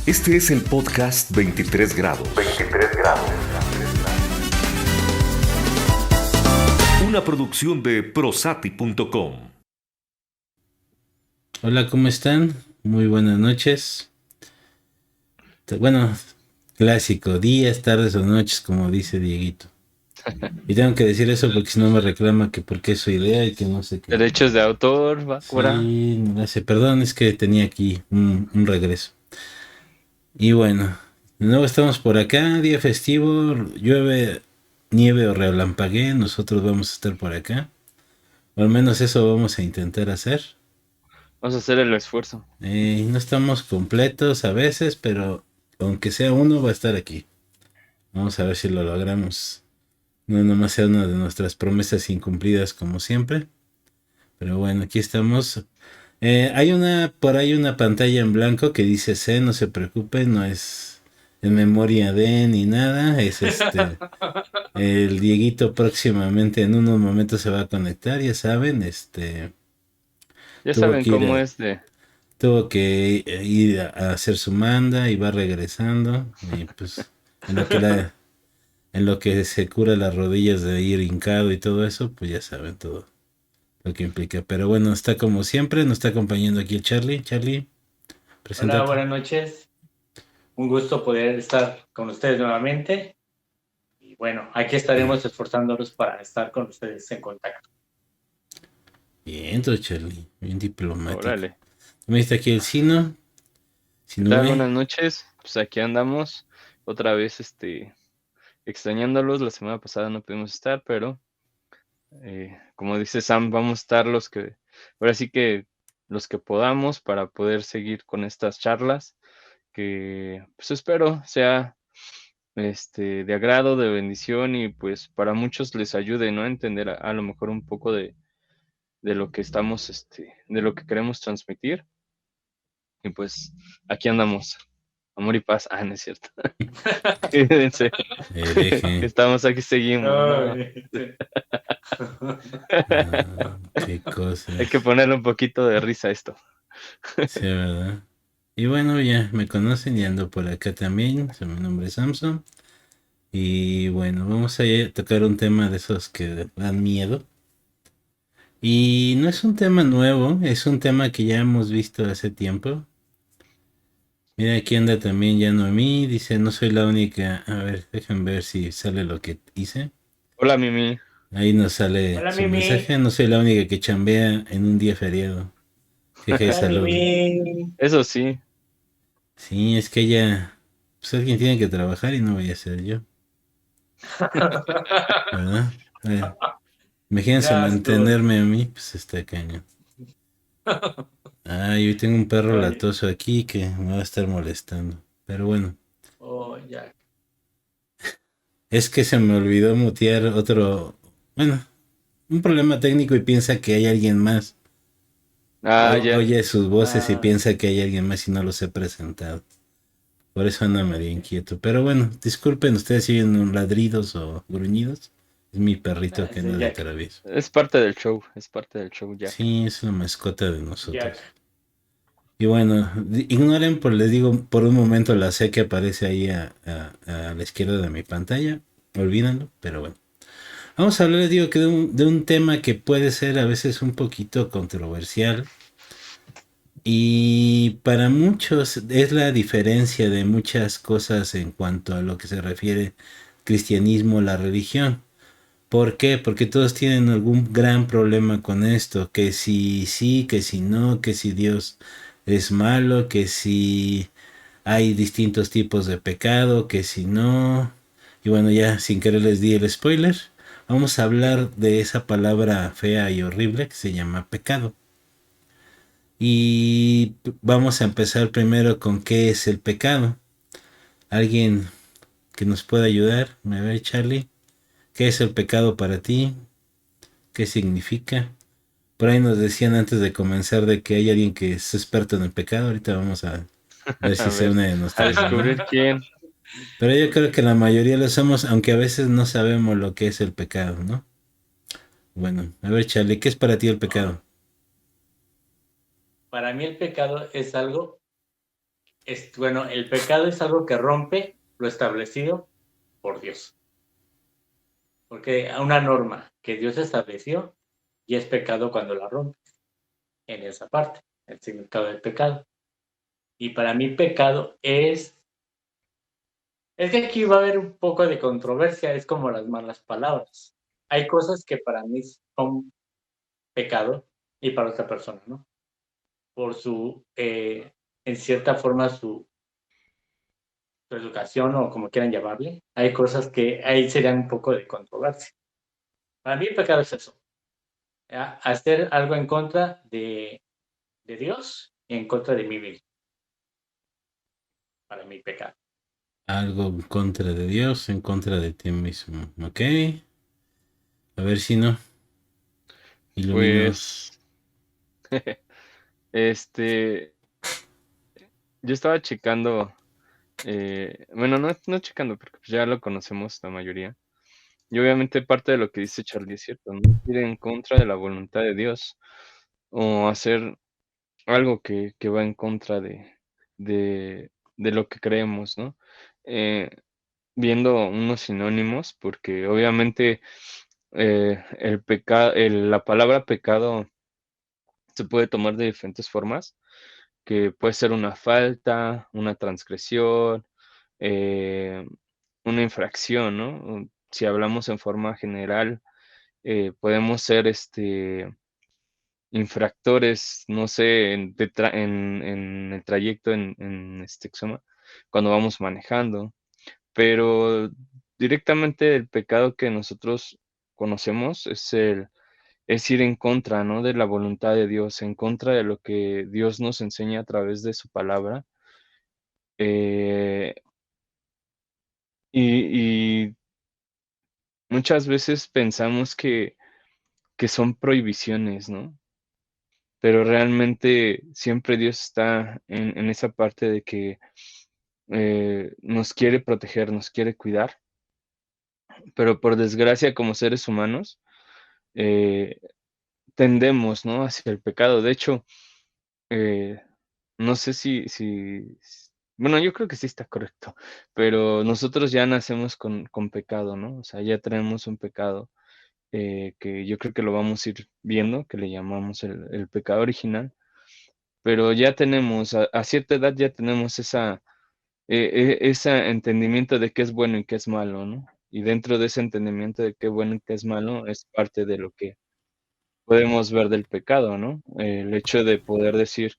Este es el podcast 23 grados. 23 grados. Una producción de prosati.com. Hola, ¿cómo están? Muy buenas noches. Bueno, clásico, días, tardes o noches, como dice Dieguito. Y tengo que decir eso porque si no me reclama que porque es su idea y que no sé qué. Derechos de autor, va, cura. Sí, no hace, perdón, es que tenía aquí un regreso. Y bueno, de nuevo estamos por acá, día festivo, llueve, nieve o relampaguee, nosotros vamos a estar por acá. O al menos eso vamos a intentar hacer. Vamos a hacer el esfuerzo. No estamos completos a veces, pero aunque sea uno va a estar aquí. Vamos a ver si lo logramos. No nomás sea una de nuestras promesas incumplidas como siempre. Pero bueno, aquí estamos. Hay por ahí una pantalla en blanco que dice C, no se preocupen, no es en memoria de ni nada. Es el Dieguito próximamente en unos momentos se va a conectar, ya saben, Ya tuvo saben que ir cómo a, es de... tuvo que ir a hacer su manda y va regresando. Y pues en lo que en lo que se cura las rodillas de ir hincado y todo eso, pues ya saben todo lo que implica. Pero bueno, está como siempre, nos está acompañando aquí el Charlie. Charlie, Hola, preséntate. buenas noches. Un gusto poder estar con ustedes nuevamente. Y bueno, aquí estaremos esforzándonos para estar con ustedes en contacto. Bien, todo Charlie, bien diplomático. Órale. Me está aquí el Sino. ¿Qué tal? Sinue. Buenas noches. Pues aquí andamos. Otra vez, extrañándolos. La semana pasada no pudimos estar, pero como dice Sam, vamos a estar ahora sí que los que podamos para poder seguir con estas charlas que pues espero sea de agrado, de bendición y pues para muchos les ayude, ¿no? A entender a lo mejor un poco de lo que estamos, de lo que queremos transmitir. Y pues aquí andamos. Amor y paz. Ah, no es cierto. Quédense. Hereje. Estamos aquí, seguimos, ¿no? Qué Hay que cosas. ponerle un poquito de risa a esto. Sí, ¿verdad? Y bueno, ya me conocen y ando por acá también. Mi nombre es Samson. Y bueno, vamos a tocar un tema de esos que dan miedo. Y no es un tema nuevo, es un tema que ya hemos visto hace tiempo. Mira, aquí anda también ya Noemí, dice, no soy la única. A ver, déjenme ver si sale lo que hice. Hola, Mimi. Ahí nos sale Hola, su Mimi. mensaje, no soy la única que chambea en un día feriado. Jeje de Hola, salud. Mimi. Eso sí. Sí, es que ella, pues alguien tiene que trabajar y no voy a ser yo, ¿verdad? Imagínense Gastos. mantenerme a mí, pues está cañón. Hoy tengo un perro Oye, latoso aquí que me va a estar molestando. Pero bueno, oh, ya. es que se me olvidó mutear bueno, un problema técnico y piensa que hay alguien más. Ah, ya. Oye sus voces y Ah, piensa que hay alguien más y no los he presentado. Por eso anda medio inquieto. Pero bueno, disculpen ustedes si oyen ladridos o gruñidos. Es mi perrito que ese anda de Jack. travieso. Es parte del show. Es parte del show, Jack. Sí, es la mascota de nosotros. Jack. Y bueno, ignoren, les digo, por un momento la C que aparece ahí a la izquierda de mi pantalla. Olvídenlo, pero bueno. Vamos a hablar, les digo, que de un tema que puede ser a veces un poquito controversial. Y para muchos es la diferencia de muchas cosas en cuanto a lo que se refiere cristianismo, la religión. ¿Por qué? Porque todos tienen algún gran problema con esto, que si sí, que si no, que si Dios es malo, que si hay distintos tipos de pecado, que si no. Y bueno, ya sin querer les di el spoiler. Vamos a hablar de esa palabra fea y horrible que se llama pecado. Y vamos a empezar primero con qué es el pecado. ¿Alguien que nos pueda ayudar? ¿Me ve, Charlie? ¿Qué es el pecado para ti? ¿Qué significa? Por ahí nos decían antes de comenzar de que hay alguien que es experto en el pecado. Ahorita vamos a ver si A se ver, une de a nuestros, descubrir ¿verdad? quién. Pero yo creo que la mayoría lo somos, aunque a veces no sabemos lo que es el pecado, ¿no? Bueno, a ver, Charlie, ¿qué es para ti el Oh, pecado? para mí el pecado es algo bueno, el pecado es algo que rompe lo establecido por Dios. Porque una norma que Dios estableció y es pecado cuando la rompes. En esa parte, el significado del pecado. Y para mí pecado es que aquí va a haber un poco de controversia, es como las malas palabras. Hay cosas que para mí son pecado y para otra persona, ¿no? Por su, en cierta forma, su educación o como quieran llamarle. Hay cosas que ahí serían un poco de controversia. Para mí el pecado es eso, ¿ya? Hacer algo en contra de Dios y en contra de mí mismo. Para mí pecado. Algo en contra de Dios, en contra de ti mismo. ¿Ok? A ver si no. Ilumínanos. Pues, este, yo estaba checando, bueno, no checando, porque pues ya lo conocemos la mayoría. Y obviamente parte de lo que dice Charlie es cierto, no ir en contra de la voluntad de Dios o hacer algo que va en contra de lo que creemos, ¿no? Eh, Viendo unos sinónimos, porque obviamente la palabra pecado se puede tomar de diferentes formas, que puede ser una falta, una transgresión, eh, una infracción, ¿no? Si hablamos en forma general, podemos ser infractores, no sé, en el trayecto, ¿cómo se llama? Cuando vamos manejando, pero directamente el pecado que nosotros conocemos es ir en contra, ¿no? De la voluntad de Dios, en contra de lo que Dios nos enseña a través de su palabra. Eh, y muchas veces pensamos que son prohibiciones, ¿no? Pero realmente siempre Dios está en esa parte de que nos quiere proteger, nos quiere cuidar, pero por desgracia como seres humanos eh, tendemos, ¿no? Hacia el pecado. De hecho, eh, no sé bueno, yo creo que sí está correcto, pero nosotros ya nacemos con pecado, ¿no? O sea, ya tenemos un pecado que yo creo que lo vamos a ir viendo, que le llamamos el pecado original, pero ya tenemos, a cierta edad ya tenemos ese entendimiento de qué es bueno y qué es malo, ¿no? Y dentro de ese entendimiento de qué es bueno y qué es malo es parte de lo que podemos ver del pecado, ¿no? El hecho de poder decir,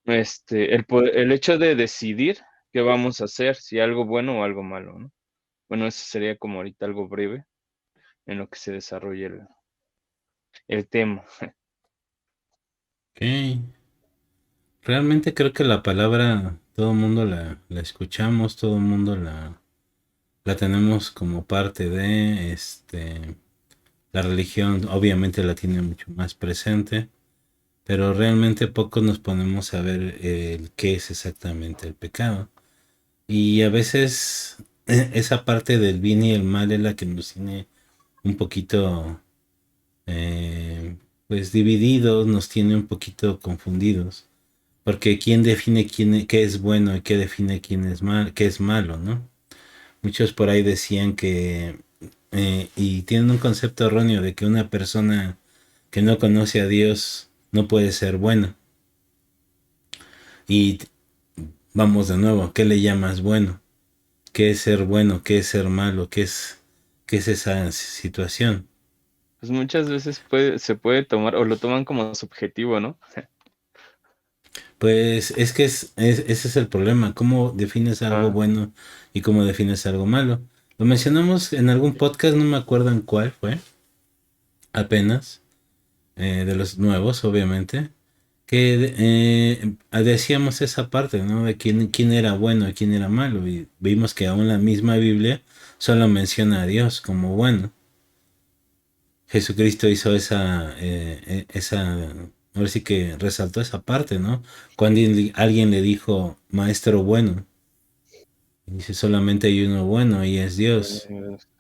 el hecho de decidir qué vamos a hacer, si algo bueno o algo malo, ¿no? Bueno, eso sería como ahorita algo breve en lo que se desarrolla el tema. Ok. Realmente creo que la palabra todo el mundo la escuchamos, todo el mundo la tenemos como parte de la religión obviamente la tiene mucho más presente, pero realmente poco nos ponemos a ver el qué es exactamente el pecado. Y a veces esa parte del bien y el mal es la que nos tiene un poquito pues divididos, nos tiene un poquito confundidos. Porque quién define qué es bueno y qué define quién es qué es malo, ¿no? Muchos por ahí decían que, y tienen un concepto erróneo de que una persona que no conoce a Dios no puede ser buena. Y vamos de nuevo, ¿qué le llamas bueno? ¿Qué es ser bueno? ¿Qué es ser malo? ¿Qué es esa situación? Pues muchas veces se puede tomar o lo toman como subjetivo, ¿no? Pues es que ese es el problema, cómo defines algo Ah, bueno y cómo defines algo malo. Lo mencionamos en algún podcast, no me acuerdo en cuál fue, apenas, de los nuevos, obviamente, que decíamos esa parte, ¿no? De quién era bueno y quién era malo, y vimos que aún la misma Biblia solo menciona a Dios como bueno. Jesucristo hizo ahora sí que resaltó esa parte, ¿no? Cuando alguien le dijo, maestro bueno, y dice, solamente hay uno bueno y es Dios.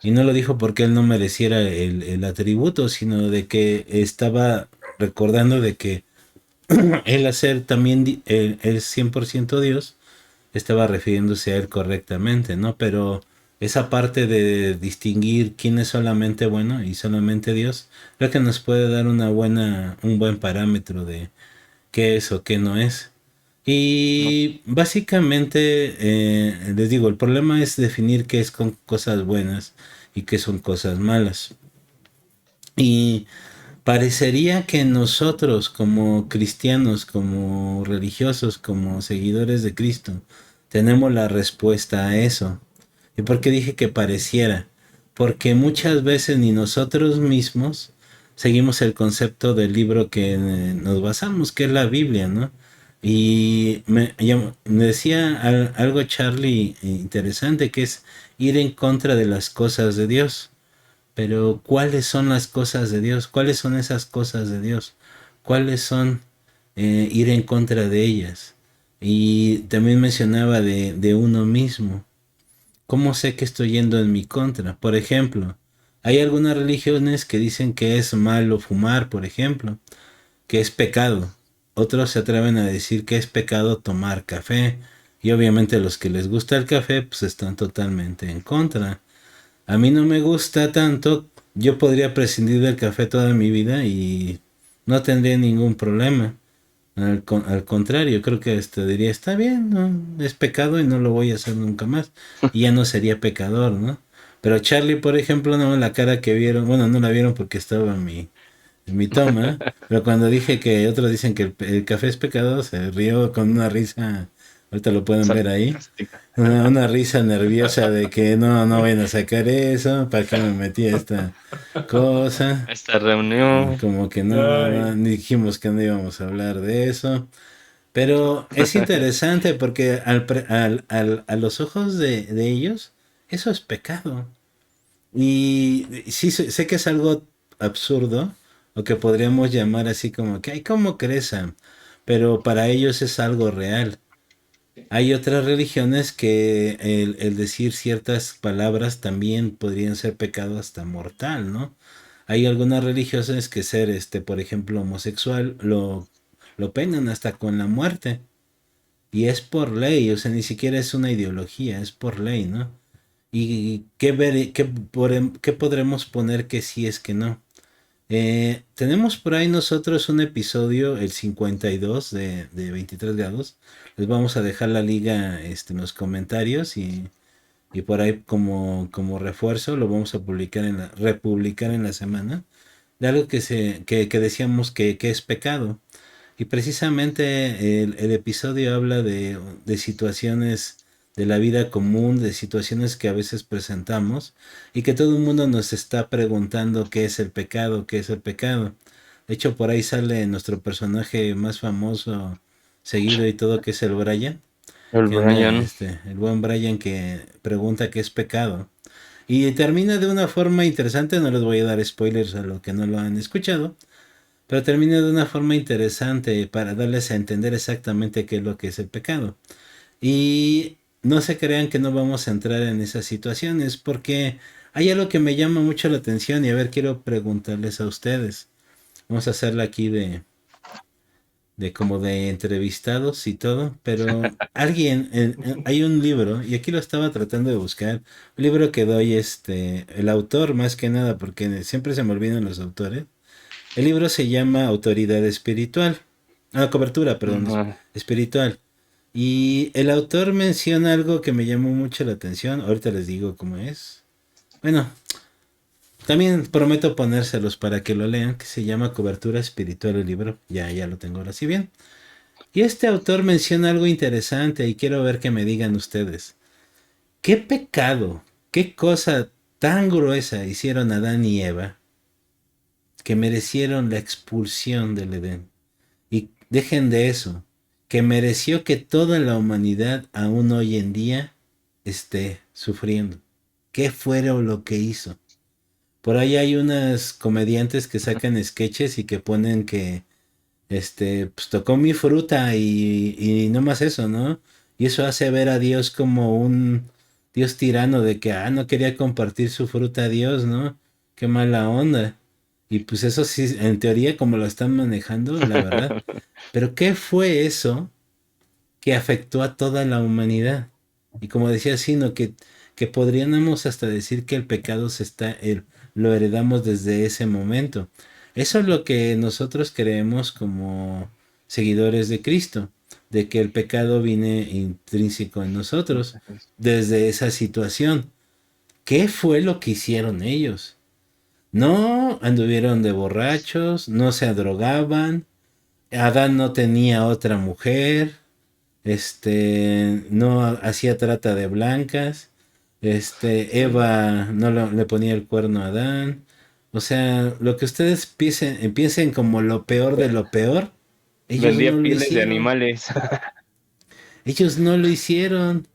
Y no lo dijo porque él no mereciera el atributo, sino de que estaba recordando de que él al ser también, él es 100% Dios, estaba refiriéndose a él correctamente, ¿no? Pero esa parte de distinguir quién es solamente bueno y solamente Dios, creo que nos puede dar un buen parámetro de qué es o qué no es. No, Y básicamente, les digo, el problema es definir qué es con cosas buenas y qué son cosas malas. Y parecería que nosotros como cristianos, como religiosos, como seguidores de Cristo, tenemos la respuesta a eso. ¿Y por qué dije que pareciera? Porque muchas veces ni nosotros mismos seguimos el concepto del libro que nos basamos, que es la Biblia, ¿no? Y me decía algo Charlie interesante, que es ir en contra de las cosas de Dios. Pero ¿cuáles son las cosas de Dios? ¿Cuáles son esas cosas de Dios? ¿Cuáles son ir en contra de ellas? Y también mencionaba de uno mismo. ¿Cómo sé que estoy yendo en mi contra? Por ejemplo, hay algunas religiones que dicen que es malo fumar, por ejemplo, que es pecado. Otros se atreven a decir que es pecado tomar café. Y obviamente los que les gusta el café, pues están totalmente en contra. A mí no me gusta tanto. Yo podría prescindir del café toda mi vida y no tendría ningún problema. Al contrario, creo que diría, está bien, ¿no? Es pecado y no lo voy a hacer nunca más. Y ya no sería pecador, ¿no? Pero Charlie, por ejemplo, no, la cara que vieron, bueno, no la vieron porque estaba en mi toma, pero cuando dije que otros dicen que el café es pecado, se rió con una risa, ahorita lo pueden ver ahí, sarcástica. una risa nerviosa de que no vayan a sacar eso, para qué me metí a esta cosa, Esta reunión, como que Ay, ni dijimos que no íbamos a hablar de eso, pero es interesante porque a los ojos de ellos, eso es pecado. Y sí, sé que es algo absurdo, o que podríamos llamar así como que, ay, ¿cómo crees, Sam? Pero para ellos es algo real. Hay otras religiones que el decir ciertas palabras también podrían ser pecado hasta mortal, ¿no? Hay algunas religiosas que ser, por ejemplo, homosexual, lo penan hasta con la muerte. Y es por ley, o sea, ni siquiera es una ideología, es por ley, ¿no? Y qué podremos poner que sí es que no. Tenemos por ahí nosotros un episodio, el 52 de 23 grados. Les vamos a dejar la liga en los comentarios y por ahí como refuerzo lo vamos a republicar en la semana. De algo que decíamos que es pecado. Y precisamente el episodio habla de situaciones de la vida común, de situaciones que a veces presentamos y que todo el mundo nos está preguntando qué es el pecado, qué es el pecado. De hecho, por ahí sale nuestro personaje más famoso, seguido y todo, que es el Brian, el que anda, Brian. el buen Brian que pregunta qué es pecado. Y termina de una forma interesante, no les voy a dar spoilers a los que no lo han escuchado, pero termina de una forma interesante para darles a entender exactamente qué es lo que es el pecado. Y no se crean que no vamos a entrar en esas situaciones porque hay algo que me llama mucho la atención y a ver, quiero preguntarles a ustedes. Vamos a hacerla aquí de como de entrevistados y todo, pero hay un libro, y aquí lo estaba tratando de buscar, un libro que doy el autor más que nada, porque siempre se me olvidan los autores. El libro se llama Autoridad Espiritual. Ah, cobertura, perdón, Ajá. espiritual. Y el autor menciona algo que me llamó mucho la atención. Ahorita les digo cómo es. Bueno, también prometo ponérselos para que lo lean, que se llama Cobertura Espiritual el libro. Ya lo tengo ahora sí bien. Y este autor menciona algo interesante y quiero ver que me digan ustedes. ¿Qué pecado, qué cosa tan gruesa hicieron Adán y Eva que merecieron la expulsión del Edén? Y dejen de eso, que mereció que toda la humanidad aún hoy en día esté sufriendo. ¿Qué fue lo que hizo? Por ahí hay unas comediantes que sacan sketches y que ponen que, pues tocó mi fruta y no más eso, ¿no? Y eso hace ver a Dios como un Dios tirano de que, no quería compartir su fruta a Dios, ¿no? Qué mala onda. Y pues eso sí, en teoría como lo están manejando, la verdad. Pero ¿qué fue eso que afectó a toda la humanidad. Y como decía Sino, que podríamos hasta decir que el pecado lo heredamos desde ese momento. Eso es lo que nosotros creemos como seguidores de Cristo, de que el pecado viene intrínseco en nosotros desde esa situación. ¿Qué fue lo que hicieron ellos? No anduvieron de borrachos, no se drogaban, Adán no tenía otra mujer, no hacía trata de blancas, Sí. Eva no le ponía el cuerno a Adán. O sea, lo que ustedes piensen como lo peor de lo peor, ellos Vendía no lo pieles de hicieron. animales. Ellos no lo hicieron.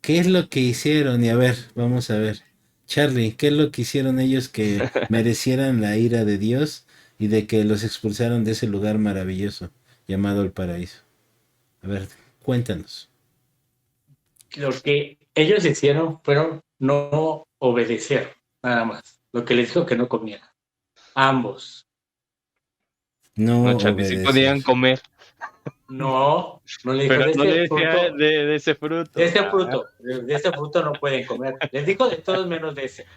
¿Qué es lo que hicieron? Y a ver, vamos a ver. Charlie, ¿qué es lo que hicieron ellos que merecieran la ira de Dios y de que los expulsaron de ese lugar maravilloso llamado el paraíso? A ver, cuéntanos. Lo que ellos hicieron fueron no obedecer, nada más. Lo que les dijo que no comieran. Ambos. No, No Charlie, sí obedecer. podían comer, No, no le dijo pero de no le este decía fruto, de ese fruto. de ese fruto no pueden comer. Les dijo de todos menos de ese.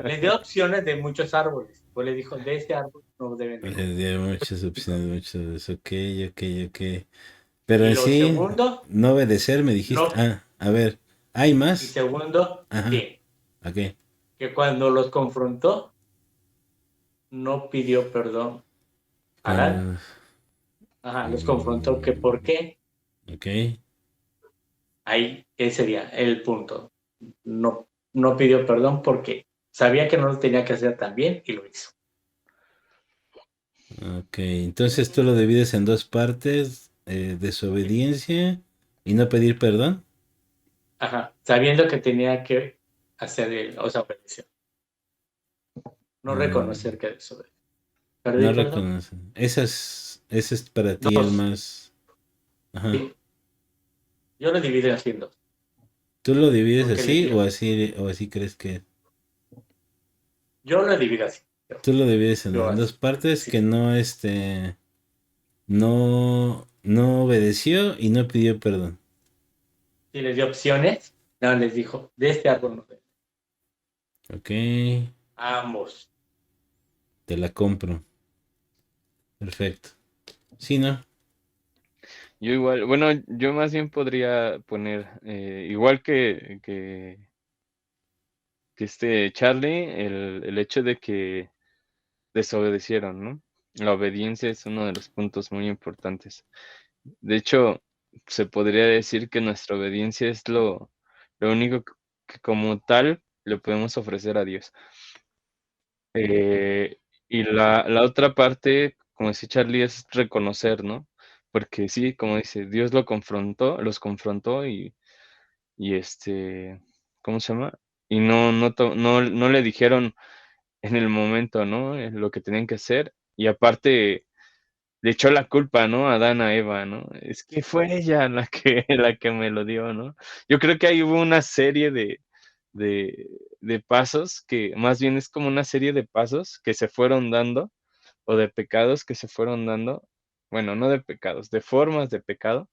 Les dio opciones de muchos árboles. Pues le dijo, de este árbol no deben de comer. Hay muchas opciones, muchas. Ok, ok, ok. Pero Y en lo sí, segundo, no obedecer, me dijiste. no. Ah, a ver, ¿hay Y más? segundo, Ajá, sí, ok. que cuando los confrontó, no pidió perdón a Adán. Cuando. Ajá, los confrontó que por mm, qué. ok. Ahí ese sería el punto. No, no pidió perdón porque sabía que no lo tenía que hacer tan bien y lo hizo. Ok, entonces tú lo divides en dos partes, desobediencia y no pedir perdón. Ajá, sabiendo que tenía que hacer el, o sea, obedecer. No Mm, reconocer que desobedeció. no ¿Perdí perdón? reconoce. Ese es para ti el Dos. más. Ajá. Sí, yo lo divido así en dos. ¿Tú lo divides Porque le así dio. o así crees que? Yo lo divido así. Tú lo divides Yo en dos así. partes que Sí. no, no obedeció y no pidió perdón. Y les dio opciones. No, les dijo, de este árbol no. Ok, A ambos. te la compro. Perfecto. Sí, ¿no? Yo igual, bueno, yo más bien podría poner, igual que este Charlie, el hecho de que desobedecieron, ¿no? La obediencia es uno de los puntos muy importantes. De hecho, se podría decir que nuestra obediencia es lo único que como tal le podemos ofrecer a Dios. Eh, y la otra parte, como decía Charlie, es reconocer, ¿no? Porque sí, como dice, Dios los confrontó y ¿cómo se llama? Y no le dijeron en el momento, ¿no? Lo que tenían que hacer. Y aparte, le echó la culpa, ¿no? A Adán, a Eva, ¿no? Es que fue ella la que me lo dio, ¿no? Yo creo que ahí hubo una serie de, de pasos que más bien es como una serie de pasos que se fueron dando o de pecados que se fueron dando, bueno, no de pecados, de formas de pecado,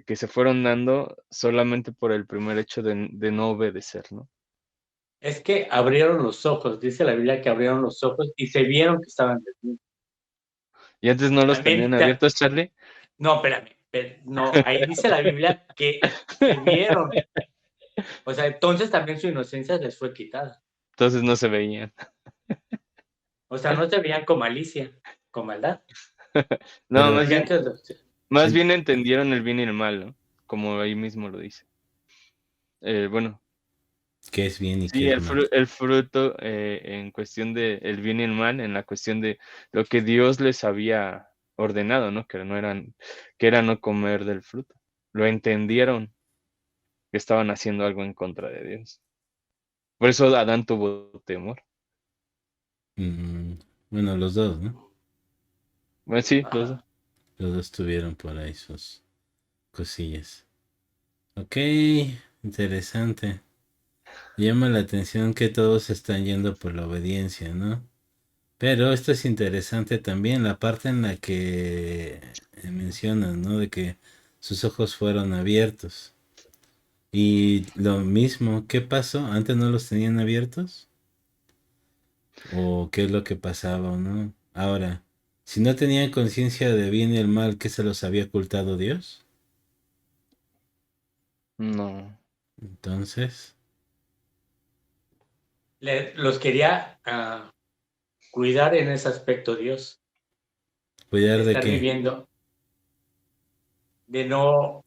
que se fueron dando solamente por el primer hecho de no obedecer, ¿no? Es que abrieron los ojos. Dice la Biblia que abrieron los ojos y se vieron que estaban desnudos. Y antes no los tenían También, abiertos, Charlie, no, espérame. No, ahí dice la Biblia que se vieron. O sea, entonces también su inocencia les fue quitada. entonces no se veían. O sea, no se veían con malicia, con maldad. No, Pero, más Porque bien, antes, más en- bien entendieron el bien y el mal, ¿no? Como ahí mismo lo dice. Bueno, ¿qué es bien y qué sí, es mal? el fruto en cuestión de el bien y el mal, en la cuestión de lo que Dios les había ordenado, ¿no? Que era no comer del fruto. Lo entendieron que estaban haciendo algo en contra de Dios. Por eso Adán tuvo temor. Mm, bueno, los dos, ¿no? Bueno, sí, los dos. ajá. Los dos tuvieron por ahí sus cosillas. Ok, interesante. Llama la atención que todos están yendo por la obediencia, ¿no? Pero esto es interesante también, la parte en la que mencionan, ¿no? De que sus ojos fueron abiertos. Y lo mismo, ¿qué pasó? ¿Antes no los tenían abiertos? ¿O qué es lo que pasaba o no? Ahora, si no tenían conciencia de bien y el mal, ¿qué se los había ocultado Dios? No. Entonces, Los quería cuidar en ese aspecto Dios, de ¿cuidar de estar qué? viviendo, de no,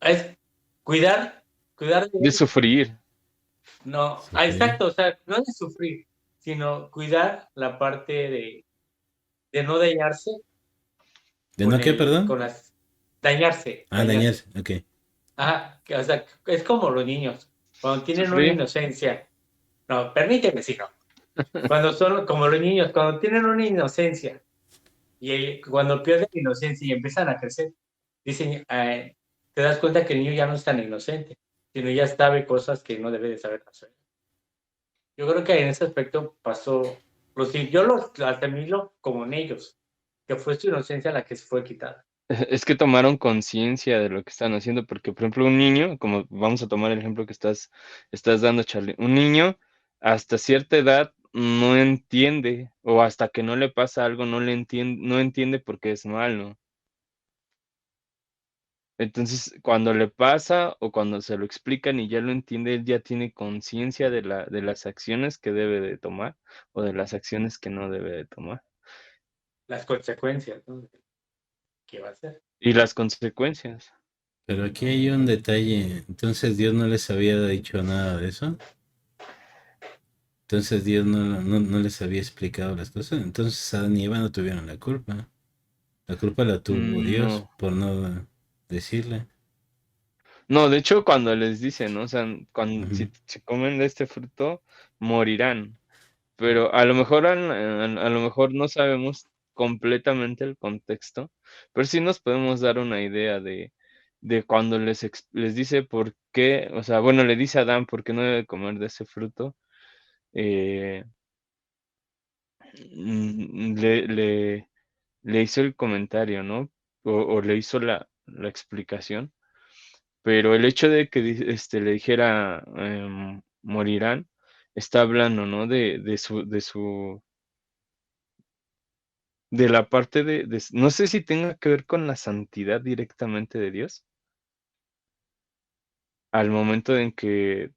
es cuidar de De él, sufrir. no, Sufrir. exacto, o sea, no de sufrir, sino cuidar la parte de no dañarse ¿De no qué, con perdón? las, dañarse, Ah, dañarse. dañarse, ok. Ajá, o sea, es como los niños, cuando tienen una Sufrir. inocencia, no, permíteme, si no, cuando son como los niños, cuando tienen una inocencia y cuando pierden la inocencia y empiezan a crecer, dicen, te das cuenta que el niño ya no es tan inocente, sino ya sabe cosas que no debe de saber hacer. Yo creo que en ese aspecto pasó, yo los asimilo como en ellos, que fue su inocencia la que se fue quitada. Es que tomaron conciencia de lo que están haciendo, porque, por ejemplo, un niño, como vamos a tomar el ejemplo que estás dando, Charlie, un niño hasta cierta edad no entiende, o hasta que no le pasa algo, no entiende por qué es malo. Entonces, cuando le pasa o cuando se lo explican y ya lo entiende, él ya tiene conciencia de las acciones que debe de tomar o de las acciones que no debe de tomar. Las consecuencias, ¿no? ¿Qué va a hacer? Y las consecuencias. Pero aquí hay un detalle. Entonces Dios no les había dicho nada de eso. Entonces Dios no les había explicado las cosas. Entonces Adán y Eva no tuvieron la culpa. La culpa la tuvo Dios No. por no decirle. No, de hecho, cuando les dicen, ¿no? O sea, cuando, Ujú. si comen de este fruto, morirán. Pero a lo mejor, a lo mejor no sabemos completamente el contexto, pero sí nos podemos dar una idea de cuando les dice por qué, o sea, bueno, le dice a Adán por qué no debe comer de ese fruto, eh, le hizo el comentario, ¿no? O le hizo la explicación. Pero el hecho de que le dijera, morirán, está hablando, ¿no? De la parte no sé si tenga que ver con la santidad directamente de Dios, al momento en que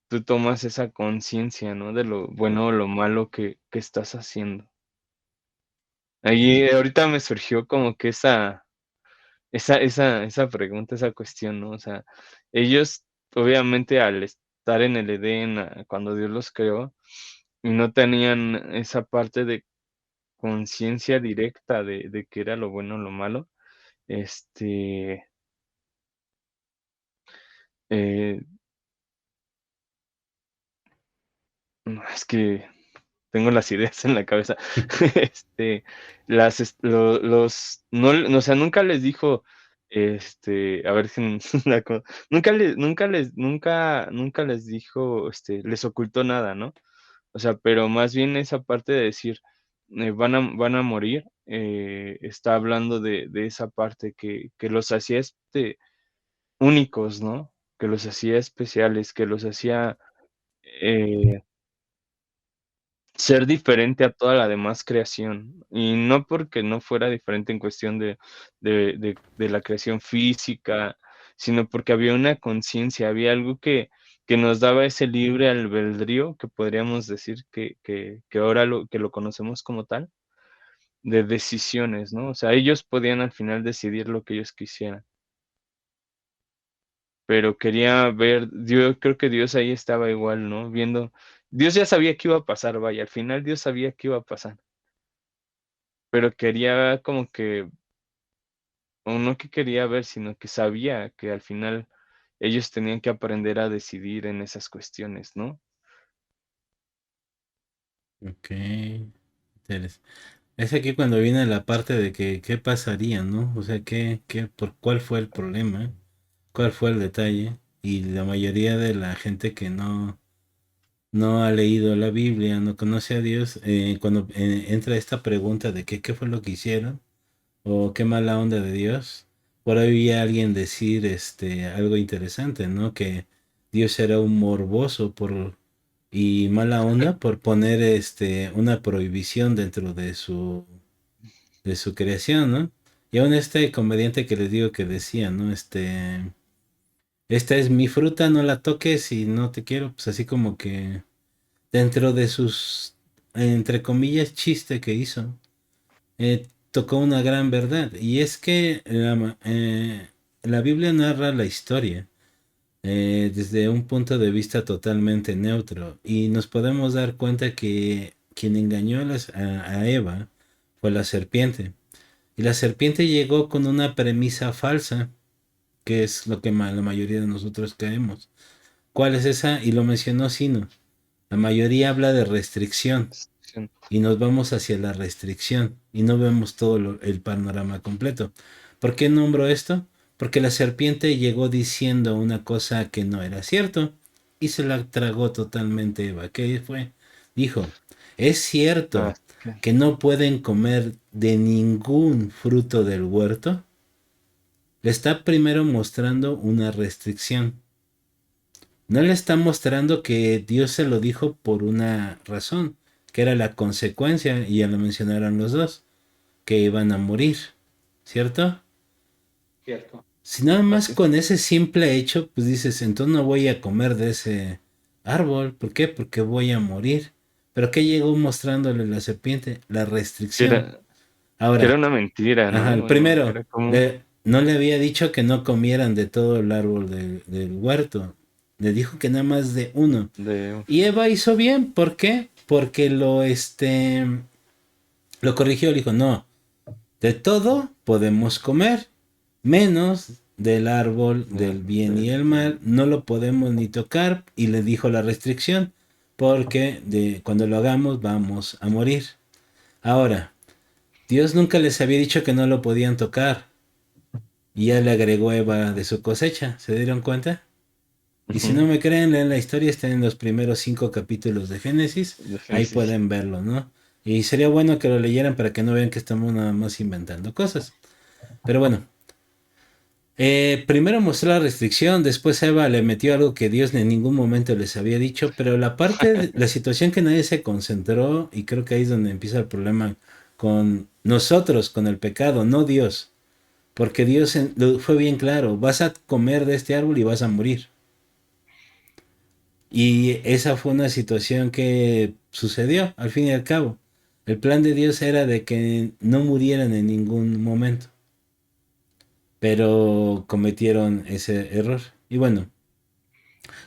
tú tomas esa conciencia, ¿no? De lo bueno o lo malo que estás haciendo. Ahí ahorita me surgió como que esa pregunta, esa cuestión, ¿no? O sea, ellos obviamente al estar en el Edén, cuando Dios los creó, y no tenían esa parte de conciencia directa de qué era lo bueno o lo malo, este, eh, no, es que tengo las ideas en la cabeza. Este, las est los no, o sea, nunca les dijo, a ver si la acuerdo, nunca les dijo, les ocultó nada, ¿no? O sea, pero más bien esa parte de decir, van a morir, está hablando de esa parte que los hacía, únicos, ¿no? Que los hacía especiales, que los hacía, eh ser diferente a toda la demás creación, y no porque no fuera diferente en cuestión de la creación física, sino porque había una conciencia, había algo que nos daba ese libre albedrío, que podríamos decir que ahora lo conocemos como tal, de decisiones, ¿no? O sea, ellos podían al final decidir lo que ellos quisieran, pero quería ver, yo creo que Dios ahí estaba igual, ¿no? Viendo, Dios ya sabía qué iba a pasar, vaya, al final Dios sabía qué iba a pasar. Pero quería como que, o no que quería ver, sino que sabía que al final ellos tenían que aprender a decidir en esas cuestiones, ¿no? Ok. Es aquí cuando viene la parte de que qué pasaría, ¿no? O sea, por cuál fue el problema, cuál fue el detalle. Y la mayoría de la gente que no ha leído la Biblia, no conoce a Dios, cuando entra esta pregunta de que qué fue lo que hicieron o qué mala onda de Dios, por ahí vi a alguien decir algo interesante, ¿no? Que Dios era un morboso y mala onda por poner una prohibición dentro de su creación, ¿no? Y aún este comediante que les digo que decía, ¿no? Esta es mi fruta, no la toques y no te quiero, pues así como que dentro de sus, entre comillas, chiste que hizo, tocó una gran verdad. Y es que la Biblia narra la historia desde un punto de vista totalmente neutro. Y nos podemos dar cuenta que quien engañó a Eva fue la serpiente. Y la serpiente llegó con una premisa falsa, que es lo que la mayoría de nosotros caemos. ¿Cuál es esa? Y lo mencionó Sino. La mayoría habla de restricción y nos vamos hacia la restricción y no vemos todo el panorama completo. ¿Por qué nombro esto? Porque la serpiente llegó diciendo una cosa que no era cierto y se la tragó totalmente Eva. ¿Qué fue? Dijo, es Ah, cierto sí. que no pueden comer de ningún fruto del huerto. Le está primero mostrando una restricción. No le está mostrando que Dios se lo dijo por una razón, que era la consecuencia, y ya lo mencionaron los dos, que iban a morir, ¿cierto? Cierto. Si nada más Así. con ese simple hecho, pues dices, entonces no voy a comer de ese árbol, ¿por qué? Porque voy a morir. Pero ¿qué llegó mostrándole la serpiente? La Que restricción. era, que era Ahora, una mentira, ajá, ¿no? el Bueno, primero, era como no le había dicho que no comieran de todo el árbol del huerto. Le dijo que nada más de uno. de... Y Eva hizo bien, ¿por qué? Porque lo corrigió, le dijo, no, de todo podemos comer, menos del árbol del bien y el mal, no lo podemos ni tocar, y le dijo la restricción, porque cuando lo hagamos vamos a morir. Ahora, Dios nunca les había dicho que no lo podían tocar, y ya le agregó Eva de su cosecha, ¿se dieron cuenta? Y si no Ujú, me creen, leen la historia, está en los primeros 5 capítulos de Génesis, de ahí Génesis. pueden verlo, ¿no? Y sería bueno que lo leyeran para que no vean que estamos nada más inventando cosas. Pero bueno, primero mostró la restricción, después Eva le metió algo que Dios en ningún momento les había dicho, pero la situación que nadie se concentró, y creo que ahí es donde empieza el problema con nosotros, con el pecado, no Dios. Porque Dios fue bien claro, vas a comer de este árbol y vas a morir. Y esa fue una situación que sucedió al fin y al cabo. El plan de Dios era de que no murieran en ningún momento, pero cometieron ese error. Y bueno,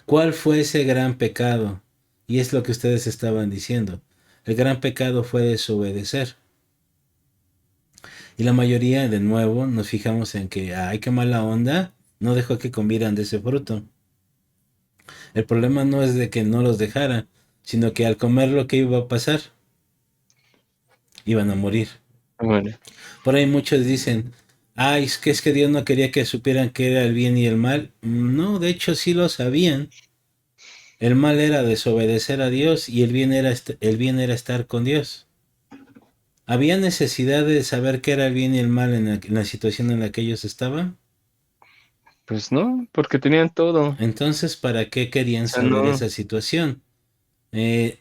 ¿cuál fue ese gran pecado? Y es lo que ustedes estaban diciendo. El gran pecado fue desobedecer. Y la mayoría, de nuevo, nos fijamos en que, ay, qué mala onda, no dejó que comieran de ese fruto. El problema no es de que no los dejara, sino que al comer lo que iba a pasar, iban a morir. Bueno, Por ahí muchos dicen, ay, es que Dios no quería que supieran que era el bien y el mal. No, de hecho sí lo sabían. El mal era desobedecer a Dios y el bien era estar con Dios. ¿Había necesidad de saber qué era el bien y el mal en la situación en la que ellos estaban? pues no, porque tenían todo. O Entonces, ¿para qué querían sea, saber no, esa situación?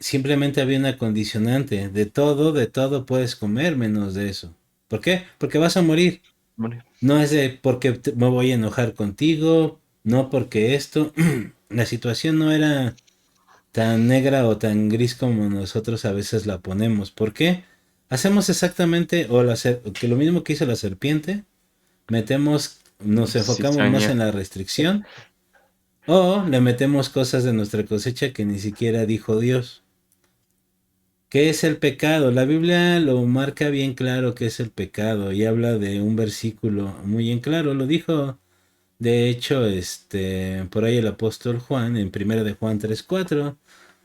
Simplemente había una condicionante. De todo puedes comer menos de eso. ¿Por qué? Porque vas a morir. morir. No es de porque me voy a enojar contigo, no porque esto. La situación no era tan negra o tan gris como nosotros a veces la ponemos. ¿Por qué? Hacemos exactamente que lo mismo que hizo la serpiente, nos enfocamos más Cizaña. en la restricción o le metemos cosas de nuestra cosecha que ni siquiera dijo Dios. ¿Qué es el pecado? La Biblia lo marca bien claro qué es el pecado y habla de un versículo muy bien claro, lo dijo de hecho por ahí el apóstol Juan en primera de Juan 3:4.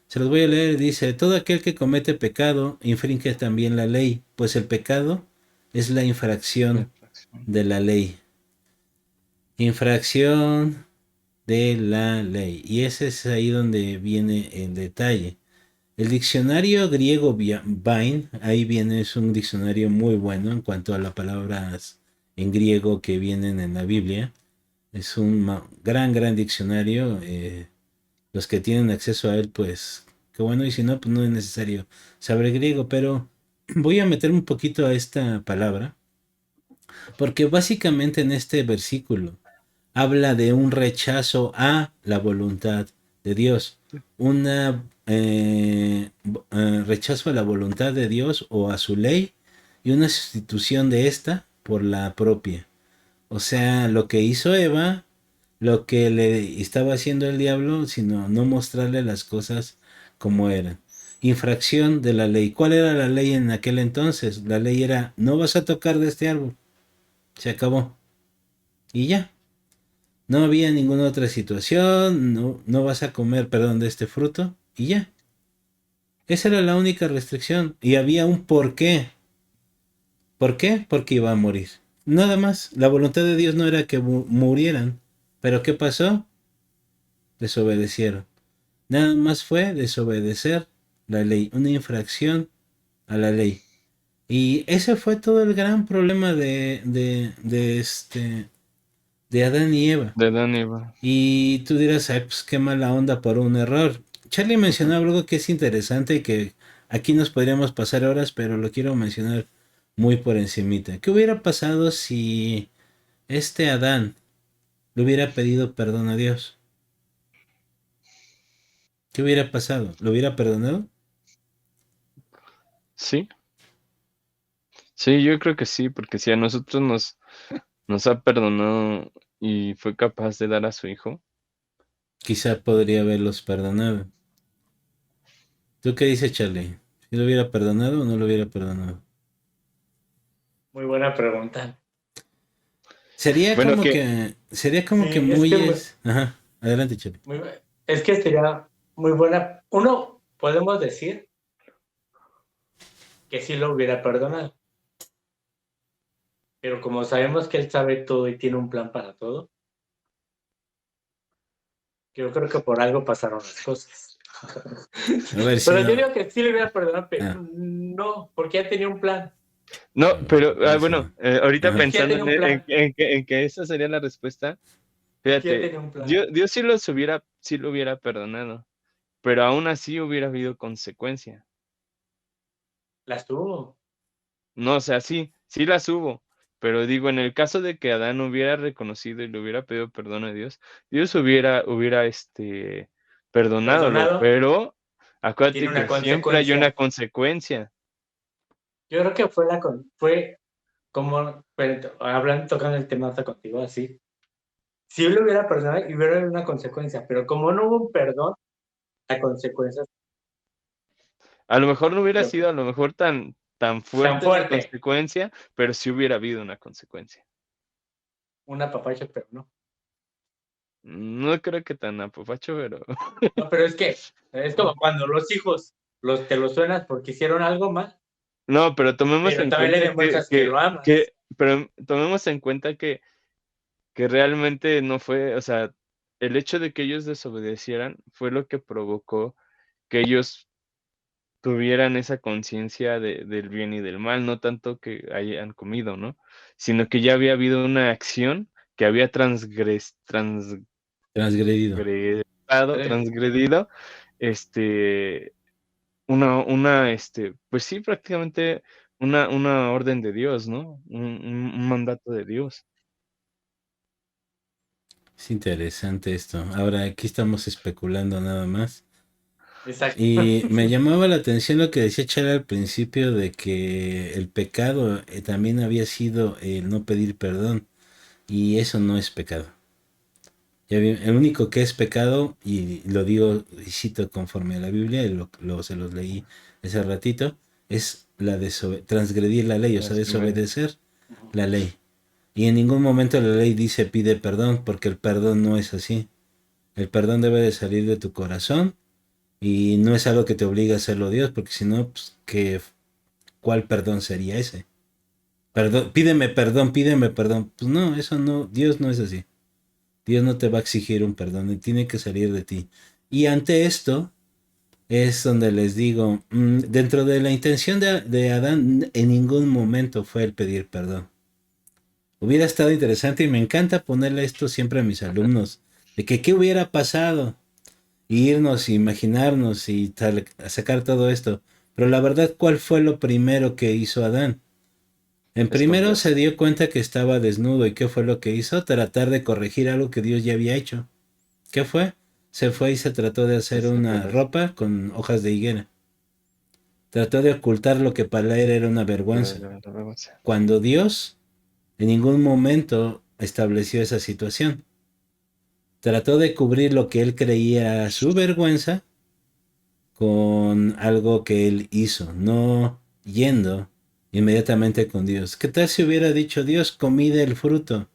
Se los voy a leer, dice, todo aquel que comete pecado infringe también la ley, pues el pecado es la infracción de la ley. Infracción de la ley. Y ese es ahí donde viene el detalle. El diccionario griego Vine, ahí viene, es un diccionario muy bueno en cuanto a las palabras en griego que vienen en la Biblia. Es un gran diccionario. Los que tienen acceso a él, pues, qué bueno, y si no, pues no es necesario saber griego, pero voy a meterme un poquito a esta palabra, porque básicamente en este versículo habla de un rechazo a la voluntad de Dios, una rechazo a la voluntad de Dios o a su ley y una sustitución de esta por la propia. O sea, lo que hizo Eva, lo que le estaba haciendo el diablo, sino no mostrarle las cosas como eran. Infracción de la ley. ¿Cuál era la ley en aquel entonces? La ley era, no vas a tocar de este árbol. Se acabó. Y ya. No había ninguna otra situación, no vas a comer, perdón, de este fruto. Y ya. Esa era la única restricción. Y había un porqué. ¿Por qué? Porque iba a morir. Nada más. La voluntad de Dios no era que murieran. Pero ¿qué pasó? Desobedecieron. Nada más fue desobedecer la ley, una infracción a la ley. Y ese fue todo el gran problema de Adán y Eva. De Daniel. Y tú dirás, ay, pues qué mala onda por un error. Charlie mencionaba algo que es interesante y que aquí nos podríamos pasar horas, pero lo quiero mencionar muy por encimita. ¿Qué hubiera pasado si este Adán le hubiera pedido perdón a Dios? ¿Qué hubiera pasado? ¿Lo hubiera perdonado? Sí, sí, yo creo que sí, porque si a nosotros nos ha perdonado y fue capaz de dar a su hijo. Quizá podría haberlos perdonado. ¿Tú qué dices, Charlie? ¿Si lo hubiera perdonado o no lo hubiera perdonado? Muy buena pregunta. Sería Bueno, como que que, sería Sí, como que es muy que Ajá, adelante, Charlie. es que sería muy buena. Uno, podemos decir que sí lo hubiera perdonado, pero como sabemos que él sabe todo y tiene un plan para todo, yo creo que por algo pasaron las cosas. A ver si Pero yo no. digo que sí le hubiera perdonado, pero Ah, no, porque ya tenía un plan. no, pero a ver si bueno, no. ahorita Ajá. Es que ya pensando tenía un plan. en que esa sería la respuesta, Es que ya fíjate, tenía un plan. Dios sí lo hubiera perdonado, pero aún así hubiera habido consecuencia. Las tuvo. No, o sea, sí las hubo, pero digo, en el caso de que Adán hubiera reconocido y le hubiera pedido perdón a Dios, Dios hubiera perdonadolo, Perdonado pero y tiene acuérdate una que siempre hay una consecuencia. consecuencia. Yo creo que fue como, pero, hablando, tocando el tema hasta contigo, así. Si yo le hubiera perdonado, hubiera habido una consecuencia, pero como no hubo un perdón, la consecuencia A lo mejor no hubiera yo creo, sido a lo mejor tan tan fuerte la fuerte. consecuencia, pero sí hubiera habido una consecuencia. Una papacha, pero no. No creo que tan apapacho, pero No, pero es que es como cuando los hijos te los suenas porque hicieron algo mal, no, pero tomemos pero en también le cuenta demuestras que lo amas. pero tomemos en cuenta que realmente no fue, o sea, el hecho de que ellos desobedecieran fue lo que provocó que ellos tuvieran esa conciencia del bien y del mal, no tanto que hayan comido, ¿no? Sino que ya había habido una acción que había Transgredido. transgredido, este, pues sí, prácticamente una orden de Dios, ¿no? Un mandato de Dios. Es interesante esto. Ahora aquí estamos especulando nada más. Exacto. Y me llamaba la atención lo que decía Chara al principio de que el pecado también había sido el no pedir perdón. Y eso no es pecado. El único que es pecado, y lo digo y cito conforme a la Biblia, y se los leí ese ratito, es la transgredir la ley, o sea, desobedecer la ley. Y en ningún momento la ley dice pide perdón, porque el perdón no es así. El perdón debe de salir de tu corazón y no es algo que te obliga a hacerlo Dios, porque si no, pues, ¿cuál perdón sería ese? Perdón, pídeme perdón. Pues no, eso no, Dios no es así. Dios no te va a exigir un perdón, y tiene que salir de ti. Y ante esto es donde les digo, dentro de la intención de Adán, en ningún momento fue el pedir perdón. Hubiera estado interesante y me encanta ponerle esto siempre a mis alumnos, de que qué hubiera pasado, y irnos, imaginarnos y sacar todo esto. Pero la verdad, ¿cuál fue lo primero que hizo Adán? En primero se Esconderse. dio cuenta que estaba desnudo y ¿qué fue lo que hizo? Tratar de corregir algo que Dios ya había hecho. ¿Qué fue? Se fue y se trató de hacer una Exactamente. ropa con hojas de higuera. Trató de ocultar lo que para él era una vergüenza. La vergüenza. Cuando Dios en ningún momento estableció esa situación. Trató de cubrir lo que él creía su vergüenza con algo que él hizo, no yendo inmediatamente con Dios. ¿Qué tal si hubiera dicho, Dios, comí del fruto?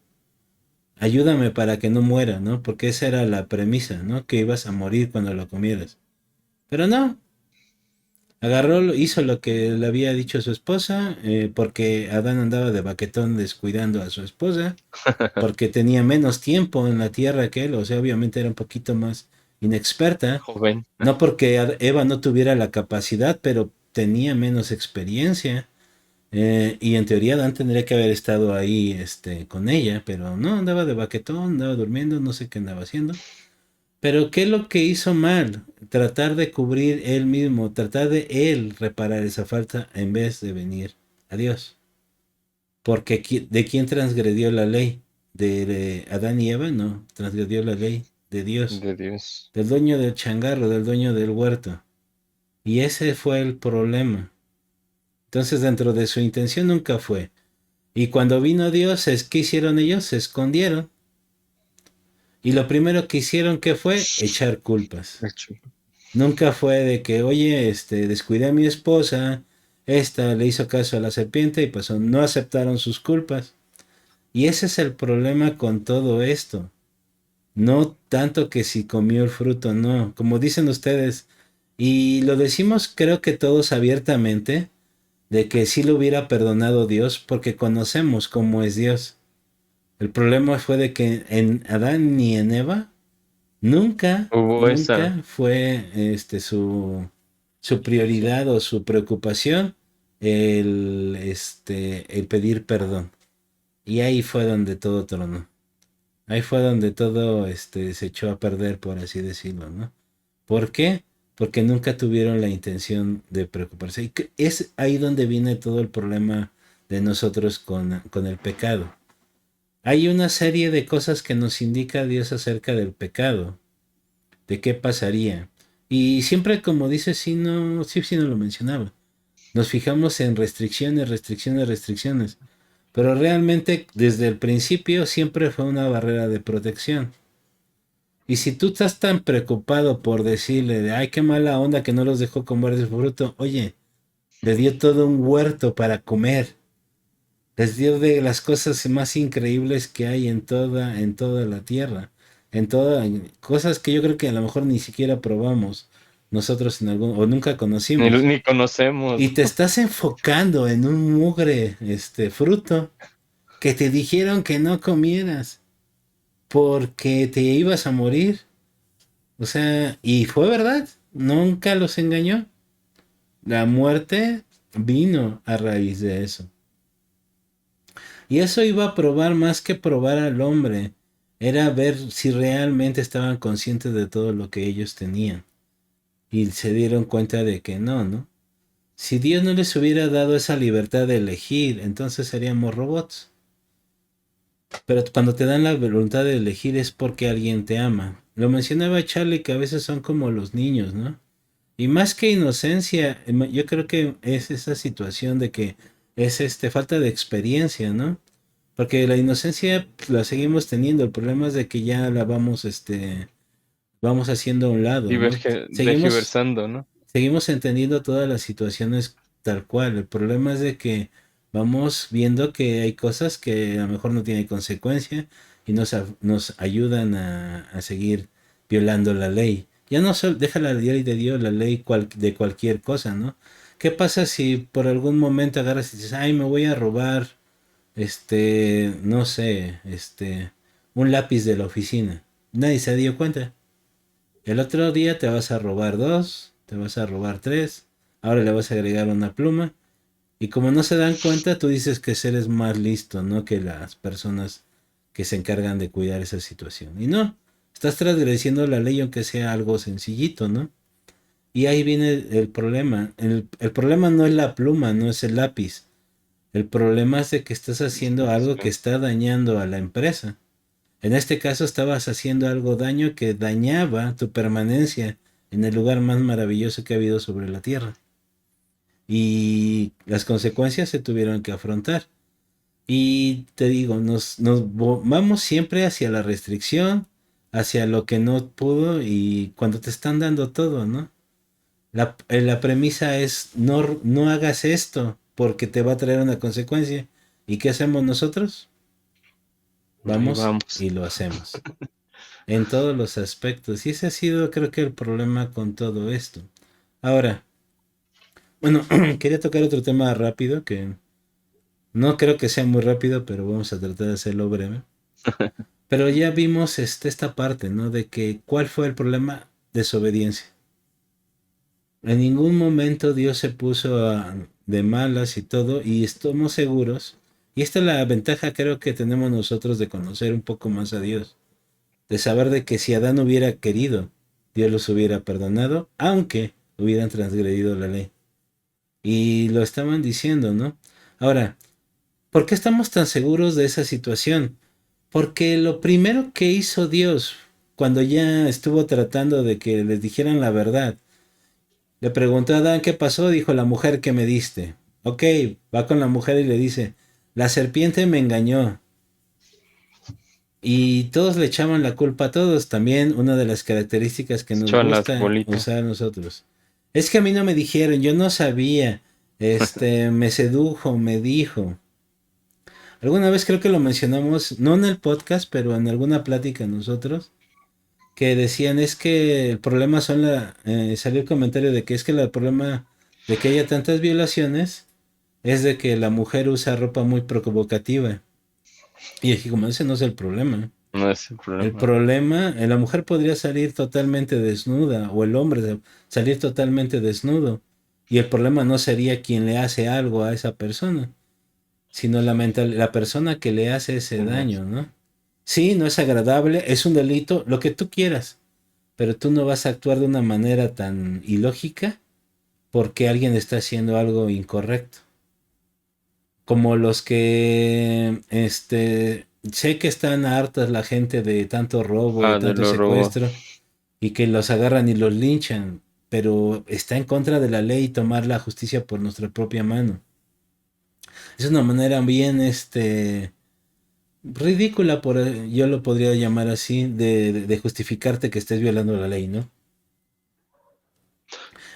Ayúdame para que no muera, ¿no? Porque esa era la premisa, ¿no? Que ibas a morir cuando lo comieras. Pero no, agarró, hizo lo que le había dicho su esposa, porque Adán andaba de baquetón descuidando a su esposa, porque tenía menos tiempo en la tierra que él, o sea, obviamente era un poquito más inexperta. Joven. No porque Eva no tuviera la capacidad, pero tenía menos experiencia. Y en teoría Dan tendría que haber estado ahí con ella, pero no, andaba de baquetón, andaba durmiendo, no sé qué andaba haciendo. Pero ¿qué es lo que hizo mal? Tratar de cubrir él mismo, tratar de él reparar esa falta en vez de venir a Dios. Porque ¿de quién transgredió la ley? ¿De Adán y Eva? No, transgredió la ley de Dios, De Dios. del dueño del changarro, del dueño del huerto. Y ese fue el problema. Entonces dentro de su intención nunca fue. Y cuando vino Dios, ¿qué hicieron ellos? Se escondieron. Y lo primero que hicieron, ¿qué fue? Echar culpas. Hecho. Nunca fue de que, oye, descuidé a mi esposa, esta le hizo caso a la serpiente y pasó. No aceptaron sus culpas. Y ese es el problema con todo esto. No tanto que si comió el fruto, no. Como dicen ustedes, y lo decimos creo que todos abiertamente, de que sí lo hubiera perdonado Dios porque conocemos cómo es Dios. El problema fue de que en Adán ni en Eva nunca, Hubo esa. nunca fue su prioridad o su preocupación el pedir perdón. Y ahí fue donde todo tronó. Ahí fue donde todo se echó a perder, por así decirlo, ¿no? ¿Por qué? Porque nunca tuvieron la intención de preocuparse. Y es ahí donde viene todo el problema de nosotros con el pecado. Hay una serie de cosas que nos indica Dios acerca del pecado, de qué pasaría. Y siempre, como dice, sí, no lo mencionaba. Nos fijamos en restricciones, restricciones, restricciones. Pero realmente desde el principio siempre fue una barrera de protección. Y si tú estás tan preocupado por decirle, de, ay, qué mala onda que no los dejó comer de su fruto, oye, le dio todo un huerto para comer. Les dio de las cosas más increíbles que hay en toda la tierra. Cosas que yo creo que a lo mejor ni siquiera probamos nosotros o nunca conocimos. Ni conocemos. Y te estás enfocando en un mugre fruto que te dijeron que no comieras porque te ibas a morir. O sea, y fue verdad, nunca los engañó. La muerte vino a raíz de eso. Y eso iba a probar más que probar al hombre. Era ver si realmente estaban conscientes de todo lo que ellos tenían. Y se dieron cuenta de que no, ¿no? Si Dios no les hubiera dado esa libertad de elegir, entonces seríamos robots. Pero cuando te dan la voluntad de elegir es porque alguien te ama. Lo mencionaba Charlie que a veces son como los niños, ¿no? Y más que inocencia, yo creo que es esa situación de que es falta de experiencia, ¿no? Porque la inocencia pues, la seguimos teniendo. El problema es de que ya la vamos haciendo a un lado, ¿no? Seguimos, Diversando, ¿no? seguimos entendiendo todas las situaciones tal cual. El problema es de que vamos viendo que hay cosas que a lo mejor no tienen consecuencia y nos ayudan a seguir violando la ley. Ya no solo deja la ley de Dios, la ley de cualquier cosa, ¿no? ¿Qué pasa si por algún momento agarras y dices, ay, me voy a robar, no sé, un lápiz de la oficina? Nadie se dio cuenta. El otro día te vas a robar dos, te vas a robar tres, ahora le vas a agregar una pluma Y como no se dan cuenta, tú dices que eres más listo, ¿no? Que las personas que se encargan de cuidar esa situación. Y no, estás transgrediendo la ley aunque sea algo sencillito, ¿no? Y ahí viene el problema. El problema no es la pluma, no es el lápiz. El problema es de que estás haciendo algo que está dañando a la empresa. En este caso estabas haciendo algo daño que dañaba tu permanencia en el lugar más maravilloso que ha habido sobre la tierra. Y las consecuencias se tuvieron que afrontar. Y te digo, vamos siempre hacia la restricción, hacia lo que no pudo y cuando te están dando todo, ¿no? La premisa es no hagas esto porque te va a traer una consecuencia. ¿Y qué hacemos nosotros? Vamos y lo hacemos. En todos los aspectos. Y ese ha sido, creo que, el problema con todo esto. Ahora, bueno, quería tocar otro tema rápido que no creo que sea muy rápido, pero vamos a tratar de hacerlo breve. Pero ya vimos esta parte, ¿no? De que cuál fue el problema, desobediencia. En ningún momento Dios se puso de malas y todo, y estamos seguros, y esta es la ventaja creo que tenemos nosotros de conocer un poco más a Dios, de saber de que si Adán hubiera querido, Dios los hubiera perdonado, aunque hubieran transgredido la ley. Y lo estaban diciendo, ¿no? Ahora, ¿por qué estamos tan seguros de esa situación? Porque lo primero que hizo Dios cuando ya estuvo tratando de que les dijeran la verdad, le preguntó a Adán qué pasó, dijo la mujer que me diste. Ok, va con la mujer y le dice, la serpiente me engañó. Y todos le echaban la culpa a todos. También una de las características que nos gusta usar nosotros. Es que a mí no me dijeron, yo no sabía. Me sedujo, me dijo. Alguna vez creo que lo mencionamos, no en el podcast, pero en alguna plática nosotros, que decían es que el problema son salió el comentario de que es que el problema de que haya tantas violaciones es de que la mujer usa ropa muy provocativa. Y dije, como ese no es el problema. No es el problema. El problema, la mujer podría salir totalmente desnuda o el hombre salir totalmente desnudo. Y el problema no sería quien le hace algo a esa persona, sino la persona que le hace ese daño, ¿no? Sí, no es agradable, es un delito, lo que tú quieras, pero tú no vas a actuar de una manera tan ilógica porque alguien está haciendo algo incorrecto. Como los que, sé que están hartas la gente de tanto robo, de tanto secuestro, y que los agarran y los linchan, pero está en contra de la ley tomar la justicia por nuestra propia mano. Es una manera bien, ridícula, yo lo podría llamar así, de justificarte que estés violando la ley, ¿no?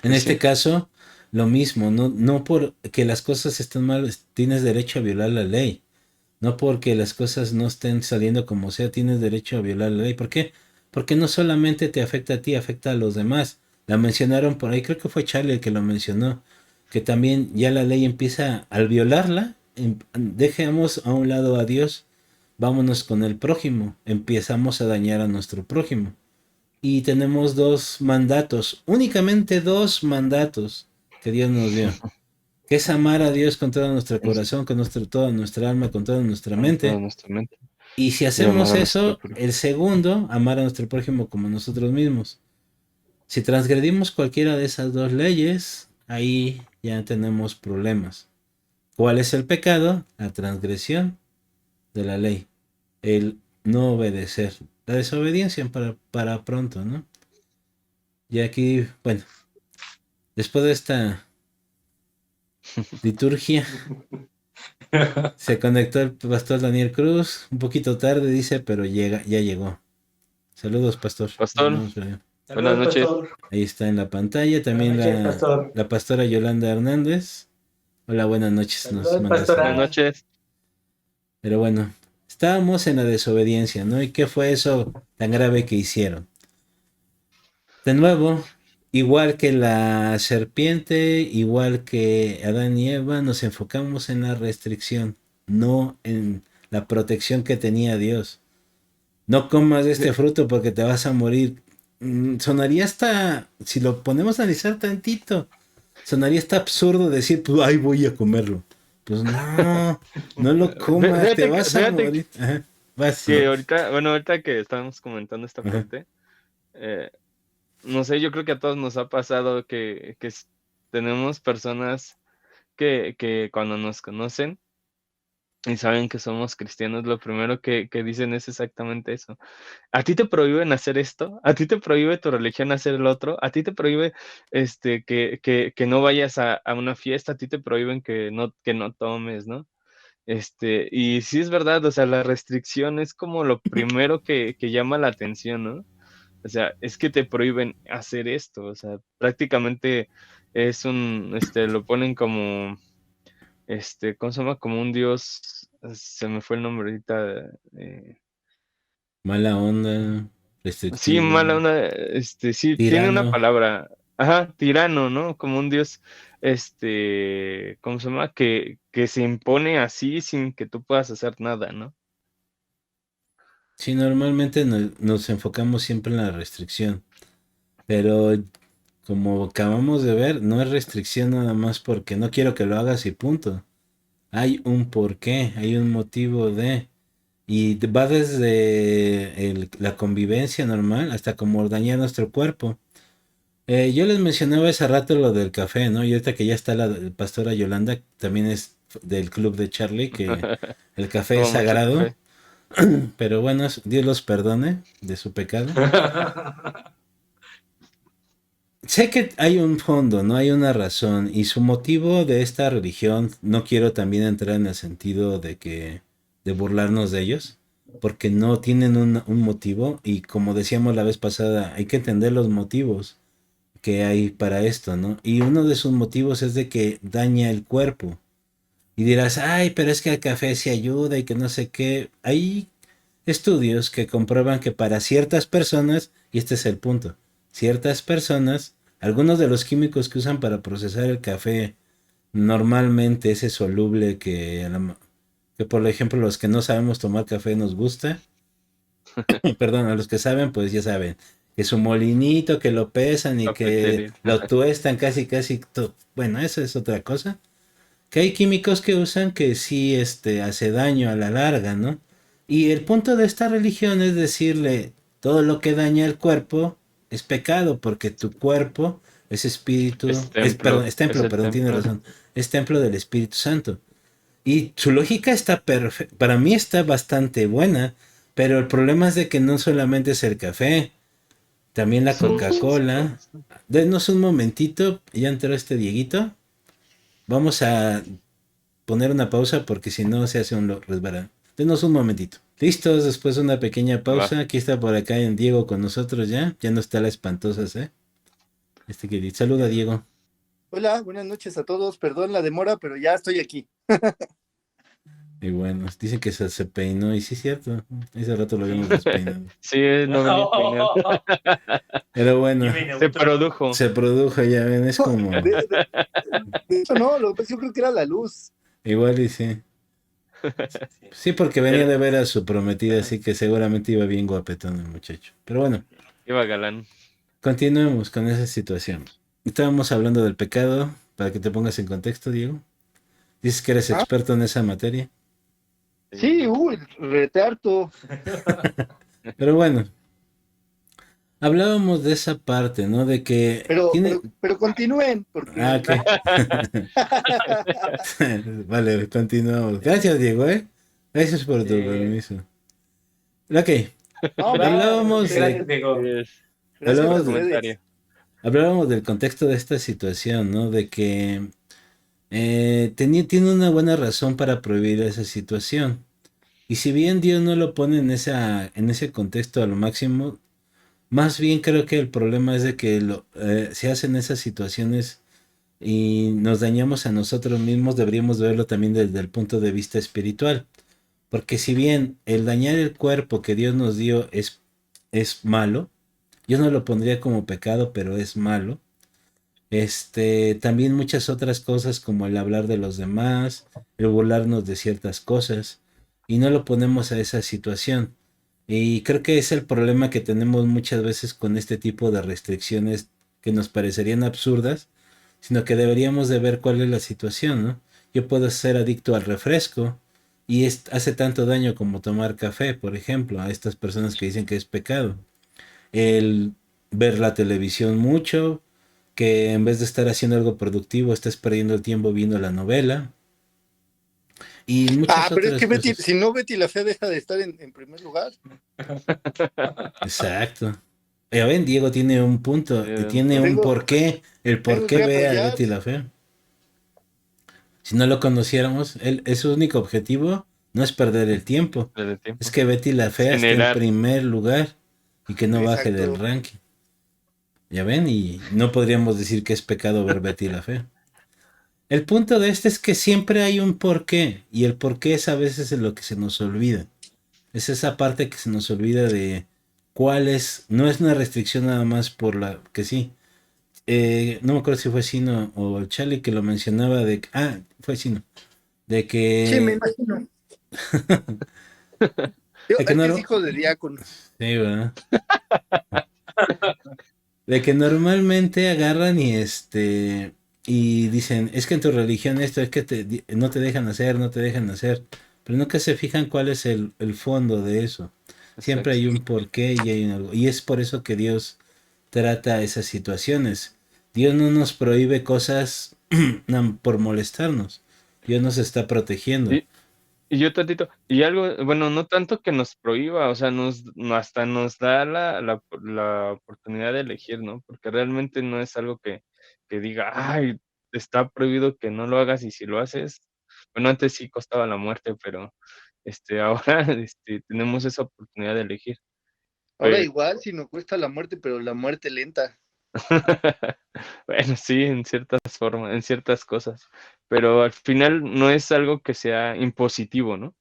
En este caso, lo mismo, no porque las cosas estén mal, tienes derecho a violar la ley. No porque las cosas no estén saliendo como sea, tienes derecho a violar la ley. ¿Por qué? Porque no solamente te afecta a ti, afecta a los demás. La mencionaron por ahí, creo que fue Charlie el que lo mencionó, que también ya la ley empieza, al violarla, dejemos a un lado a Dios, vámonos con el prójimo, empezamos a dañar a nuestro prójimo. Y tenemos dos mandatos, únicamente dos mandatos que Dios nos dio. Que es amar a Dios con todo nuestro corazón, con toda nuestra alma, con toda nuestra mente. Y si hacemos eso, el segundo, amar a nuestro prójimo como nosotros mismos. Si transgredimos cualquiera de esas dos leyes, ahí ya tenemos problemas. ¿Cuál es el pecado? La transgresión de la ley. El no obedecer. La desobediencia para pronto, ¿no? Y aquí, bueno, después de esta liturgia, se conectó el pastor Daniel Cruz, un poquito tarde dice, pero ya llegó. Saludos, pastor. Buenas noches. Ahí está en la pantalla también la pastora Yolanda Hernández. Hola, buenas noches. Buenas noches. Pero bueno, estábamos en la desobediencia, ¿no? ¿Y qué fue eso tan grave que hicieron? De nuevo, igual que la serpiente, igual que Adán y Eva, nos enfocamos en la restricción, no en la protección que tenía Dios. No comas de este fruto porque te vas a morir. Sonaría hasta, si lo ponemos a analizar tantito, sonaría hasta absurdo decir, pues, ay, voy a comerlo. Pues no lo comas, te vas a Fíjate morir. Ajá, vas, que ¿no? ahorita que estábamos comentando esta Ajá. parte, eh, no sé, yo creo que a todos nos ha pasado que tenemos personas que cuando nos conocen y saben que somos cristianos, lo primero que dicen es exactamente eso. ¿A ti te prohíben hacer esto? ¿A ti te prohíbe tu religión hacer el otro? ¿A ti te prohíbe que no vayas a una fiesta? ¿A ti te prohíben que no tomes, ¿no? Y sí es verdad, o sea, la restricción es como lo primero que llama la atención, ¿no? O sea, es que te prohíben hacer esto, o sea, prácticamente lo ponen como, ¿cómo se llama? Como un dios, se me fue el nombre ahorita, Mala onda, sí, restrictivo, mala onda, sí, tiene una tirano. palabra, ajá, tirano, ¿no? Como un dios, ¿cómo se llama? Que se impone así sin que tú puedas hacer nada, ¿no? Sí, normalmente nos enfocamos siempre en la restricción, pero como acabamos de ver, no es restricción nada más porque no quiero que lo hagas y punto. Hay un porqué, hay un motivo de... Y va desde la convivencia normal hasta como dañar nuestro cuerpo. Yo les mencionaba hace rato lo del café, ¿no? Y ahorita que ya está la pastora Yolanda, también es del club de Charlie, que el café es Toma mucho sagrado, café. pero bueno, Dios los perdone de su pecado. Sé que hay un fondo, no hay una razón, y su motivo de esta religión, no quiero también entrar en el sentido de burlarnos de ellos, porque no tienen un motivo, y como decíamos la vez pasada, hay que entender los motivos que hay para esto, ¿no? Y uno de sus motivos es de que daña el cuerpo. Y dirás, ay, pero es que el café sí ayuda y que no sé qué. Hay estudios que comprueban que para ciertas personas, y este es el punto, ciertas personas, algunos de los químicos que usan para procesar el café, normalmente ese soluble que por ejemplo los que no sabemos tomar café nos gusta, perdón, a los que saben pues ya saben, que su molinito, que lo pesan y que Cafetería. lo tuestan casi casi, bueno, eso es otra cosa. Que hay químicos que usan que sí hace daño a la larga, ¿no? Y el punto de esta religión es decirle, todo lo que daña el cuerpo es pecado, porque tu cuerpo es espíritu, perdón, es Es templo, el perdón, tiene templo. razón, es templo del Espíritu Santo. Y su lógica está perfecta, para mí está bastante buena, pero el problema es de que no solamente es el café, también la Son muchas Coca-Cola. cosas, ¿no? Denos un momentito, ya entró Dieguito. Vamos a poner una pausa porque si no se hace un resbalón. Denos un momentito. Listos, después de una pequeña Va. pausa. Aquí está por acá en Diego con nosotros ya. Ya no está la espantosas, ¿eh? Que saluda Diego. Hola, buenas noches a todos. Perdón la demora, pero ya estoy aquí. Y bueno, dicen que se peinó y sí es cierto. Hace rato lo habíamos despeinado. Sí, no venía peinado. Pero Y bueno, me Se neutro. produjo. se produjo, ya ven, es como... De, de- de hecho, no, yo creo que era la luz. Igual y sí. Sí. Sí, porque venía Era- de ver a su prometida, así que seguramente iba bien guapetón el muchacho. Pero bueno, Iba galán. continuemos con esa situación. Estábamos hablando del pecado, para que te pongas en contexto, Diego. Dices que eres Ah, experto en esa materia. sí, retarto. Pero bueno, hablábamos de esa parte, ¿no? De que Pero, tiene... pero, pero continúen, Ah, porque. ok. Vale, continuamos. Gracias, Diego, ¿eh? Gracias por tu Sí. permiso. Ok, No, hablábamos Gracias, de... Diego. gracias a Hablábamos de... ustedes. Comentario. Hablábamos del contexto de esta situación, ¿no? De que tiene una buena razón para prohibir esa situación. Y si bien Dios no lo pone en ese contexto a lo máximo, más bien creo que el problema es de que se hacen esas situaciones y nos dañamos a nosotros mismos, deberíamos verlo también desde el punto de vista espiritual. Porque si bien el dañar el cuerpo que Dios nos dio es malo, yo no lo pondría como pecado, pero es malo. También muchas otras cosas como el hablar de los demás, el burlarnos de ciertas cosas, y no lo ponemos a esa situación. Y creo que es el problema que tenemos muchas veces con este tipo de restricciones que nos parecerían absurdas, sino que deberíamos de ver cuál es la situación, ¿no? Yo puedo ser adicto al refresco y hace tanto daño como tomar café, por ejemplo, a estas personas que dicen que es pecado. El ver la televisión mucho, que en vez de estar haciendo algo productivo, estás perdiendo el tiempo viendo la novela y muchas Pero es otras que Betty, cosas. si no, Betty la Fea deja de estar en primer lugar. Exacto. Ya ven, Diego tiene un punto, tiene un Tengo, porqué, el por tengo qué que ve a apoyar. Betty la Fea. Si no lo conociéramos, su único objetivo no es perder el tiempo, Desde es tiempo. que Betty la Es Fea esté en generar. primer lugar y que no baje del Exacto. ranking. Ya ven, y no podríamos decir que es pecado ver Betty la Fea. El punto de este es que siempre hay un porqué, y el porqué es a veces lo que se nos olvida. Es esa parte que se nos olvida de cuál es, no es una restricción nada más por la que sí. No me acuerdo si fue Sino o Charlie que lo mencionaba fue Sino, de Sí, me que, imagino. de que Es que no, es hijo de diácono. sí, ¿verdad? De que normalmente agarran y dicen, es que en tu religión esto es que no te dejan hacer, no te dejan hacer, pero nunca se fijan cuál es el fondo de eso. Siempre Exacto. hay un porqué y hay un algo. Y es por eso que Dios trata esas situaciones. Dios no nos prohíbe cosas por molestarnos. Dios nos está protegiendo. Y, y yo tantito, y algo, bueno, no tanto que nos prohíba, o sea, hasta nos da la oportunidad de elegir, ¿no? Porque realmente no es algo que diga, ay, está prohibido que no lo hagas y si lo haces, bueno, antes sí costaba la muerte, pero ahora tenemos esa oportunidad de elegir. Ahora Pero, igual, si no cuesta la muerte, pero la muerte lenta. bueno, sí, en ciertas formas, en ciertas cosas, pero al final no es algo que sea impositivo, ¿no?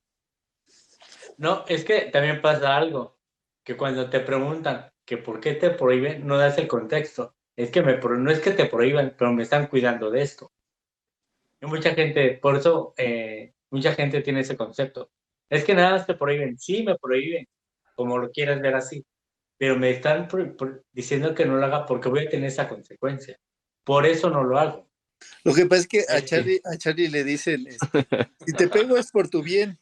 No, es que también pasa algo, que cuando te preguntan que por qué te prohíben, no das el contexto. Es que no es que te prohíban, pero me están cuidando de esto. Y mucha gente, por eso, mucha gente tiene ese concepto. Es que nada más te prohíben. Sí, me prohíben, como lo quieras ver así, pero me están diciendo que no lo haga porque voy a tener esa consecuencia. Por eso no lo hago. Lo que pasa es que Es que, A Charlie le dicen, si te pego es por tu bien.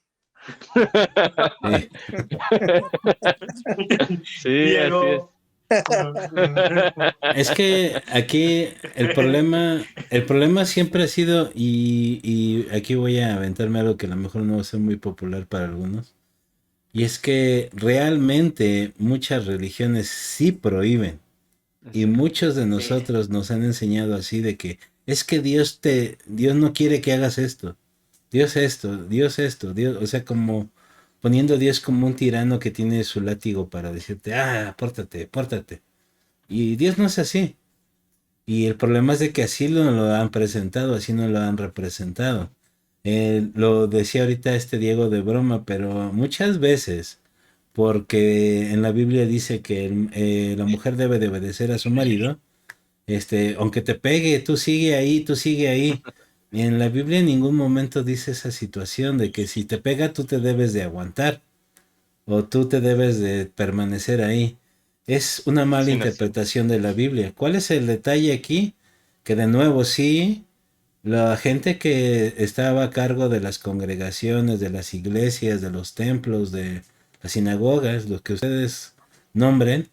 Sí. Sí, así es. Diego. Es que aquí el problema siempre ha sido, y aquí voy a aventarme algo que a lo mejor no va a ser muy popular para algunos, y es que realmente muchas religiones sí prohíben, y Exacto. muchos de Sí. nosotros nos han enseñado así de que es que Dios no quiere que hagas Dios esto, Dios, o sea, como poniendo a Dios como un tirano que tiene su látigo para decirte, pórtate, pórtate. Y Dios no es así. Y el problema es de que así lo han presentado, así no lo han representado. Lo decía ahorita Diego de broma, pero muchas veces, porque en la Biblia dice que la mujer debe de obedecer a su marido, aunque te pegue, tú sigue ahí. Y en la Biblia en ningún momento dice esa situación de que si te pega tú te debes de aguantar o tú te debes de permanecer ahí. Es una mala Sí, nació. interpretación de la Biblia. ¿Cuál es el detalle aquí? Que de nuevo sí, la gente que estaba a cargo de las congregaciones, de las iglesias, de los templos, de las sinagogas, los que ustedes nombren,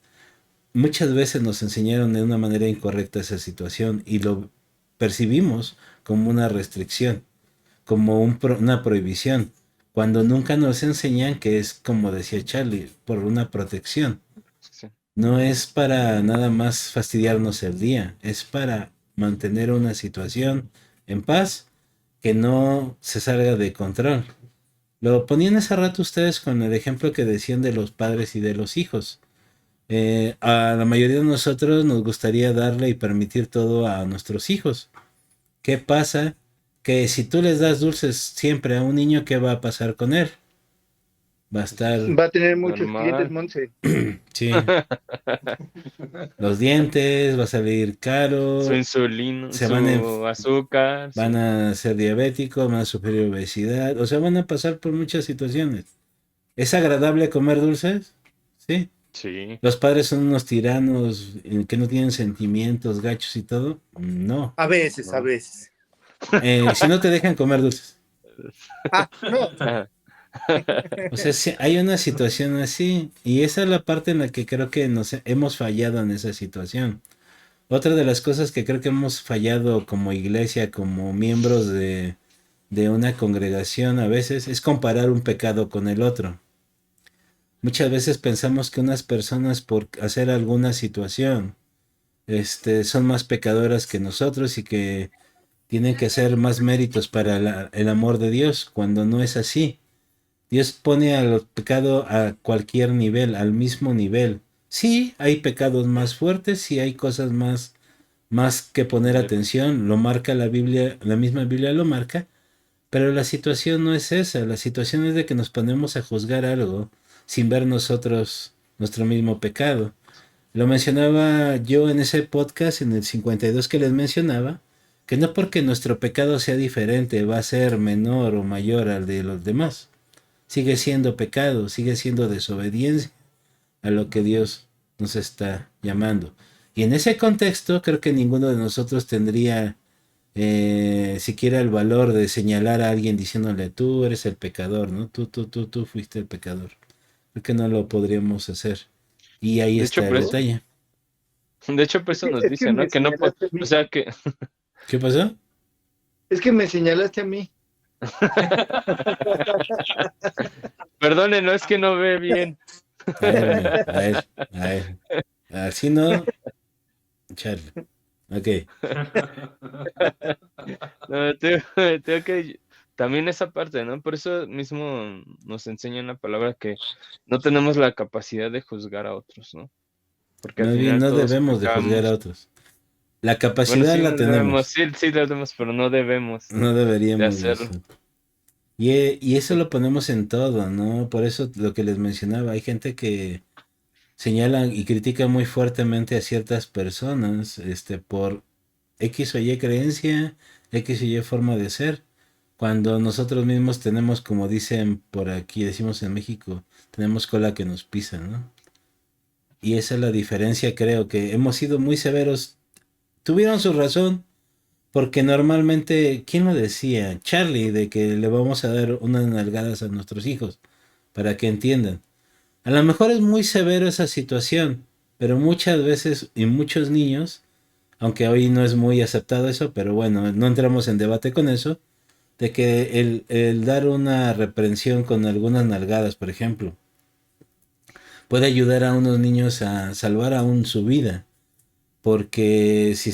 muchas veces nos enseñaron de una manera incorrecta esa situación y lo percibimos como una restricción, como una prohibición, cuando nunca nos enseñan que es, como decía Charlie, por una protección. Sí. No es para nada más fastidiarnos el día, es para mantener una situación en paz que no se salga de control. Lo ponían hace rato ustedes con el ejemplo que decían de los padres y de los hijos. A la mayoría de nosotros nos gustaría darle y permitir todo a nuestros hijos. ¿Qué pasa? Que si tú les das dulces siempre a un niño, ¿qué va a pasar con él? Va a estar, Va a tener muchos clientes, Normal. Monse. sí, los dientes, va a salir Su caro, insulina, se van a, enf- su azúcar, van su... a ser diabéticos, van a sufrir obesidad, o sea, van a pasar por muchas situaciones. ¿Es agradable comer dulces? Sí. Sí. ¿Los padres son unos tiranos que no tienen sentimientos, gachos y todo? No. A veces, a No. veces. Si no te dejan comer dulces. Ah, no. Ajá. O sea, sí, hay una situación así y esa es la parte en la que creo que nos hemos fallado en esa situación. Otra de las cosas que creo que hemos fallado como iglesia, como miembros de una congregación a veces, es comparar un pecado con el otro. Muchas veces pensamos que unas personas por hacer alguna situación, son más pecadoras que nosotros y que tienen que hacer más méritos para el amor de Dios, cuando no es así. Dios pone al pecado a cualquier nivel, al mismo nivel. Sí, hay pecados más fuertes, sí hay cosas más que poner atención, lo marca la Biblia, la misma Biblia lo marca, pero la situación no es esa, la situación es de que nos ponemos a juzgar algo sin ver nosotros nuestro mismo pecado. Lo mencionaba yo en ese podcast, en el 52 que les mencionaba, que no porque nuestro pecado sea diferente va a ser menor o mayor al de los demás. Sigue siendo pecado, sigue siendo desobediencia a lo que Dios nos está llamando. Y en ese contexto creo que ninguno de nosotros tendría siquiera el valor de señalar a alguien diciéndole tú eres el pecador, ¿no? Tú fuiste el pecador. Creo que no lo podríamos hacer. Y ahí De hecho, está el pues, detalle. de hecho, pues eso nos Es que dice, ¿no? me Que no, señalaste a mí. o sea, que, ¿Qué pasó? Es que me señalaste a mí. perdone, no es que no ve bien. A ver, a ver. Así no, Charlie. Ok. No, tengo que también esa parte, ¿no? Por eso mismo nos enseña la palabra que no tenemos la capacidad de juzgar a otros, ¿no? Porque al Más bien, final no todos debemos de juzgar a pecamos. otros. La Bueno, capacidad sí la debemos, tenemos. sí, sí debemos, pero no debemos No de deberíamos de hacerlo. eso. Y eso lo ponemos en todo, ¿no? Por eso lo que les mencionaba, hay gente que señala y critica muy fuertemente a ciertas personas, por X o Y creencia, X o Y forma de ser, cuando nosotros mismos tenemos, como dicen por aquí, decimos en México, tenemos cola que nos pisa, ¿no? Y esa es la diferencia, creo que hemos sido muy severos. Tuvieron su razón, porque normalmente, ¿quién lo decía? Charlie, de que le vamos a dar unas nalgadas a nuestros hijos, para que entiendan. A lo mejor es muy severo esa situación, pero muchas veces y muchos niños, aunque hoy no es muy aceptado eso, pero bueno, no entramos en debate con eso, de que el dar una reprensión con algunas nalgadas, por ejemplo, puede ayudar a unos niños a salvar aún su vida. Porque si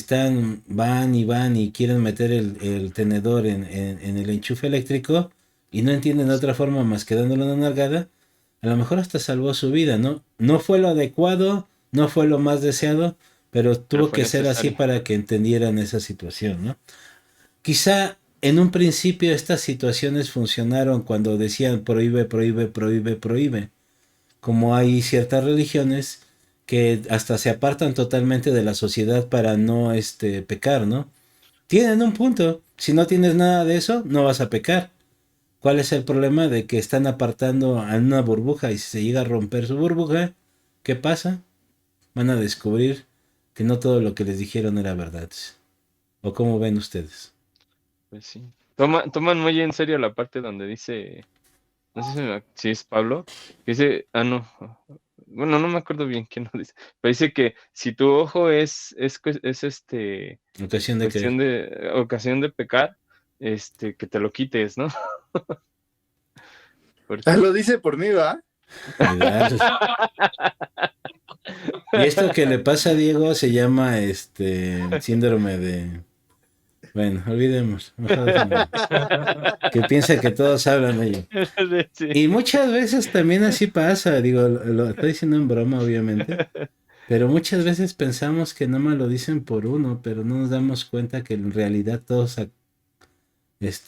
van y quieren meter el tenedor en el enchufe eléctrico y no entienden de otra forma más que dándole una nalgada, a lo mejor hasta salvó su vida, ¿no? No fue lo adecuado, no fue lo más deseado, pero Pero tuvo fue que ser así necesario. para que entendieran esa situación, ¿no? Quizá en un principio estas situaciones funcionaron cuando decían prohíbe, prohíbe, prohíbe, prohíbe, como hay ciertas religiones que hasta se apartan totalmente de la sociedad para no pecar, ¿no? Tienen un punto. Si no tienes nada de eso, no vas a pecar. ¿Cuál es el problema de que están apartando a una burbuja y si se llega a romper su burbuja, qué pasa? Van a descubrir que no todo lo que les dijeron era verdad. ¿O cómo ven ustedes? Pues sí. Toman muy en serio la parte donde dice, no sé si es Pablo, que dice, no, bueno, no me acuerdo bien quién lo dice, pero dice que si tu ojo es Ocasión de cuestión creer. de ocasión de pecar, que te lo quites, ¿no? Ah, Porque lo dice por mí, ¿va? ¿Verdad? Y esto que le pasa a Diego se llama síndrome de... Bueno, olvidemos, mejor dejémoslo. Que piensa que todos hablan de ello. sí. Y muchas veces también así pasa, digo, lo estoy diciendo en broma, obviamente, pero muchas veces pensamos que no más lo dicen por uno, pero no nos damos cuenta que en realidad todos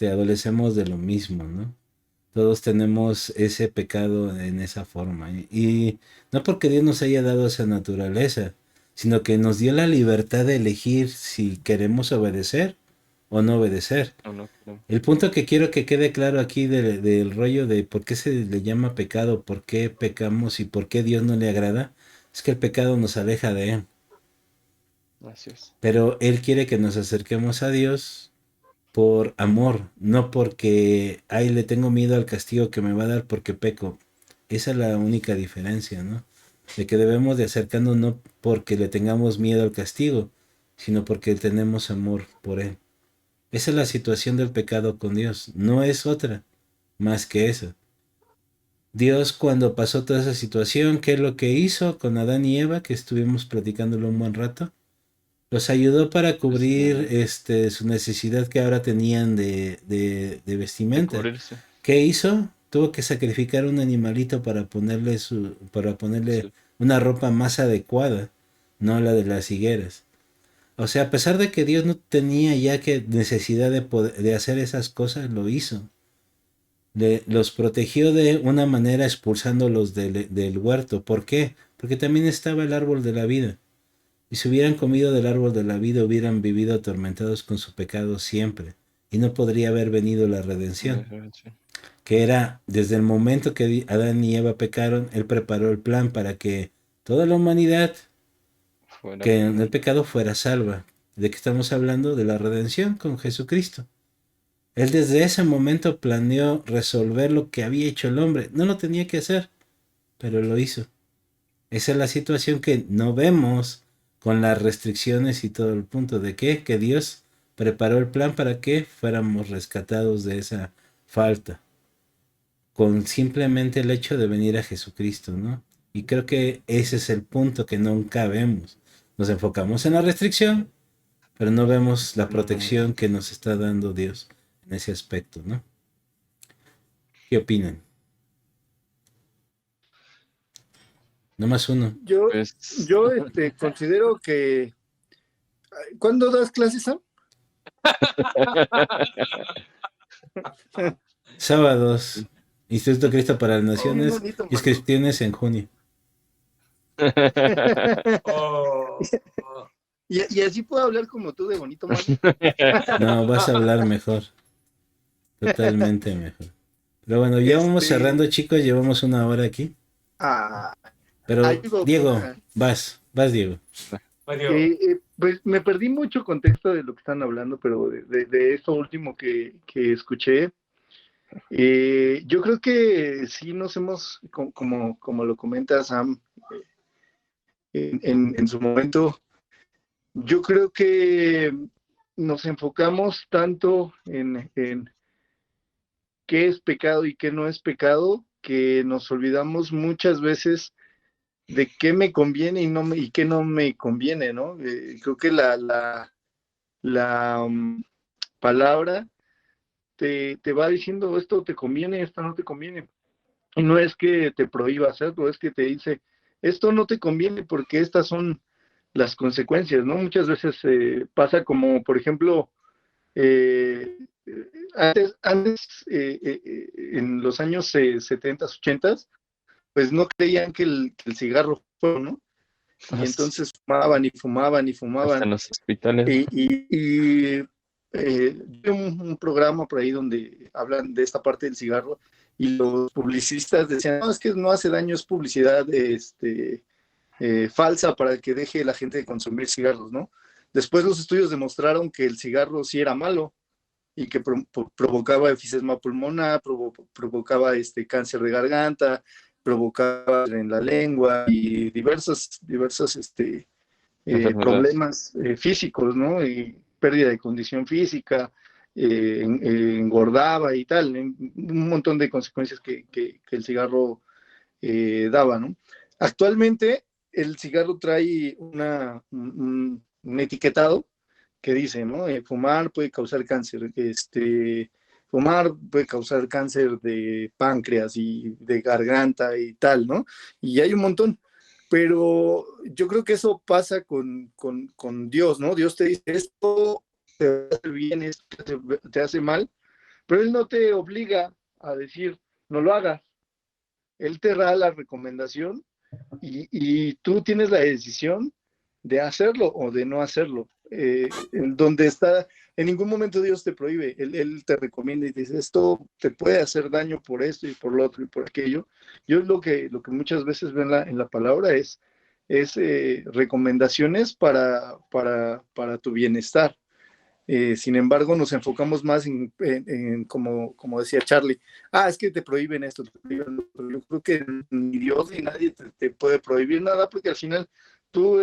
adolecemos de lo mismo, ¿no? Todos tenemos ese pecado en esa forma. Y no porque Dios nos haya dado esa naturaleza, sino que nos dio la libertad de elegir si queremos obedecer o no obedecer. No, no, no. El punto que quiero que quede claro aquí del rollo de por qué se le llama pecado, por qué pecamos y por qué Dios no le agrada, es que el pecado nos aleja de Él. Así es. Pero Él quiere que nos acerquemos a Dios por amor, no porque, ay, le tengo miedo al castigo que me va a dar porque peco. Esa es la única diferencia, ¿no? De que debemos de acercarnos no porque le tengamos miedo al castigo, sino porque tenemos amor por Él. Esa es la situación del pecado con Dios, no es otra más que eso. Dios cuando pasó toda esa situación, ¿qué es lo que hizo con Adán y Eva? Que estuvimos platicándolo un buen rato. Los ayudó para cubrir su necesidad que ahora tenían de De vestimenta. cubrirse. ¿Qué hizo? Tuvo que sacrificar un animalito para ponerle Sí. una ropa más adecuada, no la de las higueras. O sea, a pesar de que Dios no tenía ya que necesidad de hacer esas cosas, lo hizo. Los protegió de una manera expulsándolos del huerto. ¿Por qué? Porque también estaba el árbol de la vida. Y si hubieran comido del árbol de la vida, hubieran vivido atormentados con su pecado siempre. Y no podría haber venido la redención. Que era desde el momento que Adán y Eva pecaron, Él preparó el plan para que toda la humanidad que en el pecado fuera salva. ¿De qué estamos hablando? De la redención con Jesucristo. Él desde ese momento planeó resolver lo que había hecho el hombre. No lo tenía que hacer, pero lo hizo. Esa es la situación que no vemos con las restricciones y todo el punto de que Dios preparó el plan para que fuéramos rescatados de esa falta. Con simplemente el hecho de venir a Jesucristo, ¿no? Y creo que ese es el punto que nunca vemos. Nos enfocamos en la restricción, pero no vemos la protección que nos está dando Dios en ese aspecto, ¿no? ¿Qué opinan? Nomás uno. Yo, Pues, yo considero que... ¿Cuándo das clases, Sam? Sábados, Instituto Cristo para las Oh, bien Naciones, bonito, mano. inscripciones en junio. Oh, Y así puedo hablar como tú de bonito, mano. No, vas a hablar mejor. Totalmente mejor. Pero bueno, ya vamos cerrando, chicos. Llevamos 1 hora aquí. Ah, Pero, ahí va Diego, una. vas, Diego. Pues me perdí mucho contexto de lo que están hablando, pero de esto último que escuché, yo creo que sí nos hemos, como lo comenta Sam en su momento, yo creo que nos enfocamos tanto en qué es pecado y qué no es pecado, que nos olvidamos muchas veces de qué me conviene y qué no me conviene, ¿no? Creo que la palabra te va diciendo esto te conviene, esto no te conviene. Y no es que te prohíba hacerlo, es que te dice esto no te conviene porque estas son las consecuencias, ¿no? Muchas veces pasa como, por ejemplo, eh, antes en los años 70, 80, pues no creían que el cigarro fuera, ¿no? Y entonces fumaban y fumaban y hasta fumaban. en los hospitales. Y vi un programa por ahí donde hablan de esta parte del cigarro y los publicistas decían, no, es que no hace daño, es publicidad falsa para que deje la gente de consumir cigarros, ¿no? Después los estudios demostraron que el cigarro sí era malo y que provocaba enfisema pulmonar, provocaba cáncer de garganta, provocaba en la lengua y diversos problemas físicos, ¿no? Y pérdida de condición física, engordaba y tal, un montón de consecuencias que el cigarro daba, ¿no? Actualmente el cigarro trae un etiquetado que dice, ¿no? Fumar puede causar cáncer, fumar puede causar cáncer de páncreas y de garganta y tal, ¿no? Y hay un montón. Pero yo creo que eso pasa con Dios, ¿no? Dios te dice, esto te hace bien, esto te hace mal, pero Él no te obliga a decir, no lo hagas. Él te da la recomendación y tú tienes la decisión de hacerlo o de no hacerlo. En donde está, en ningún momento Dios te prohíbe, él te recomienda y te dice, esto te puede hacer daño por esto y por lo otro y por aquello. Yo lo que muchas veces veo en la palabra es es recomendaciones para tu bienestar. Sin embargo, nos enfocamos más como decía Charlie, es que te prohíben esto, te prohíben lo otro. Yo creo que ni Dios ni nadie te puede prohibir nada, porque al final tú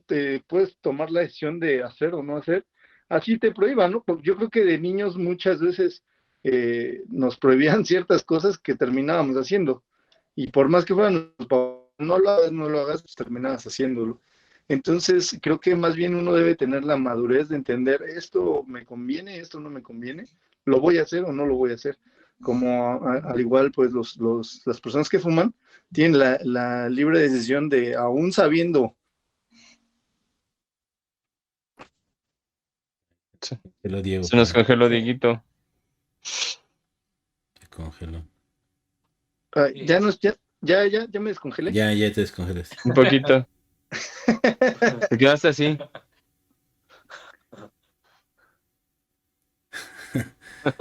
te puedes tomar la decisión de hacer o no hacer, así te prohíban, ¿no? Porque yo creo que de niños muchas veces nos prohibían ciertas cosas que terminábamos haciendo, y por más que fueran, no lo hagas, no lo hagas, pues terminabas haciéndolo. Entonces, creo que más bien uno debe tener la madurez de entender esto me conviene, esto no me conviene, lo voy a hacer o no lo voy a hacer. Como al igual, pues las personas que fuman tienen la libre decisión de, aún sabiendo. Te lo Diego. Se nos congeló Dieguito. Se congeló. Ya me descongelé. Ya te descongelaste. Un poquito. Te quedaste así.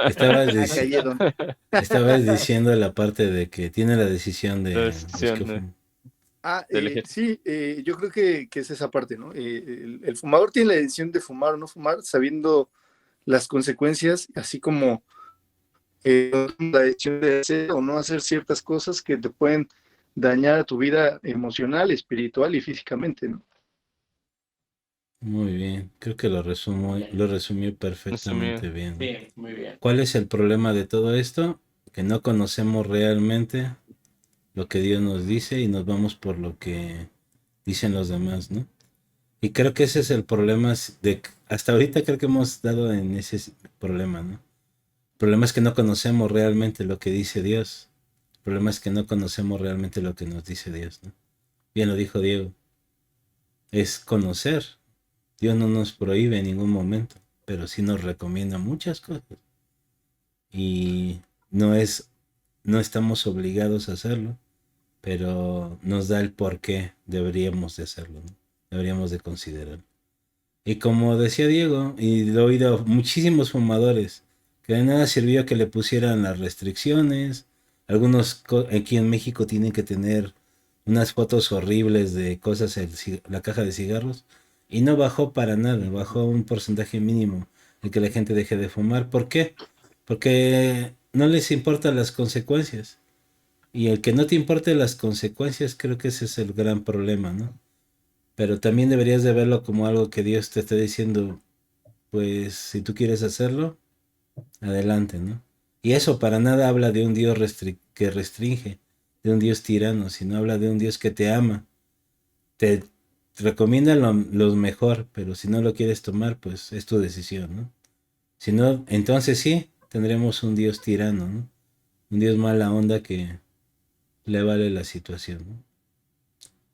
Estabas diciendo la parte de que tiene la decisión de La los decisión que de fuman. elegir. Sí, yo creo que es esa parte, ¿no? El fumador tiene la decisión de fumar o no fumar, sabiendo las consecuencias, así como la decisión de hacer o no hacer ciertas cosas que te pueden dañar a tu vida emocional, espiritual y físicamente, ¿no? Muy bien, creo que lo resumió perfectamente bien. ¿no? Sí, muy bien. ¿Cuál es el problema de todo esto? Que no conocemos realmente lo que Dios nos dice y nos vamos por lo que dicen los demás, ¿no? Y creo que ese es el problema hasta ahorita creo que hemos dado en ese problema, ¿no? El problema es que no conocemos realmente lo que dice Dios. El problema es que no conocemos realmente lo que nos dice Dios, ¿no? Bien lo dijo Diego. Es conocer. Dios no nos prohíbe en ningún momento, pero sí nos recomienda muchas cosas. Y no estamos obligados a hacerlo, pero nos da el por qué deberíamos de hacerlo, ¿no? Deberíamos de considerarlo. Y como decía Diego, y lo he oído muchísimos fumadores, que de nada sirvió que le pusieran las restricciones. Algunos aquí en México tienen que tener unas fotos horribles de cosas en la caja de cigarros. Y no bajó para nada, bajó un porcentaje mínimo de que la gente deje de fumar. ¿Por qué? Porque no les importan las consecuencias. Y el que no te importe las consecuencias, creo que ese es el gran problema, ¿no? Pero también deberías de verlo como algo que Dios te está diciendo, pues si tú quieres hacerlo, adelante, ¿no? Y eso para nada habla de un Dios que restringe, de un Dios tirano, sino habla de un Dios que te ama. Te recomienda lo mejor, pero si no lo quieres tomar, pues es tu decisión, ¿no? Si no, entonces sí, tendremos un Dios tirano, ¿no? Un Dios mala onda que le vale la situación, ¿no?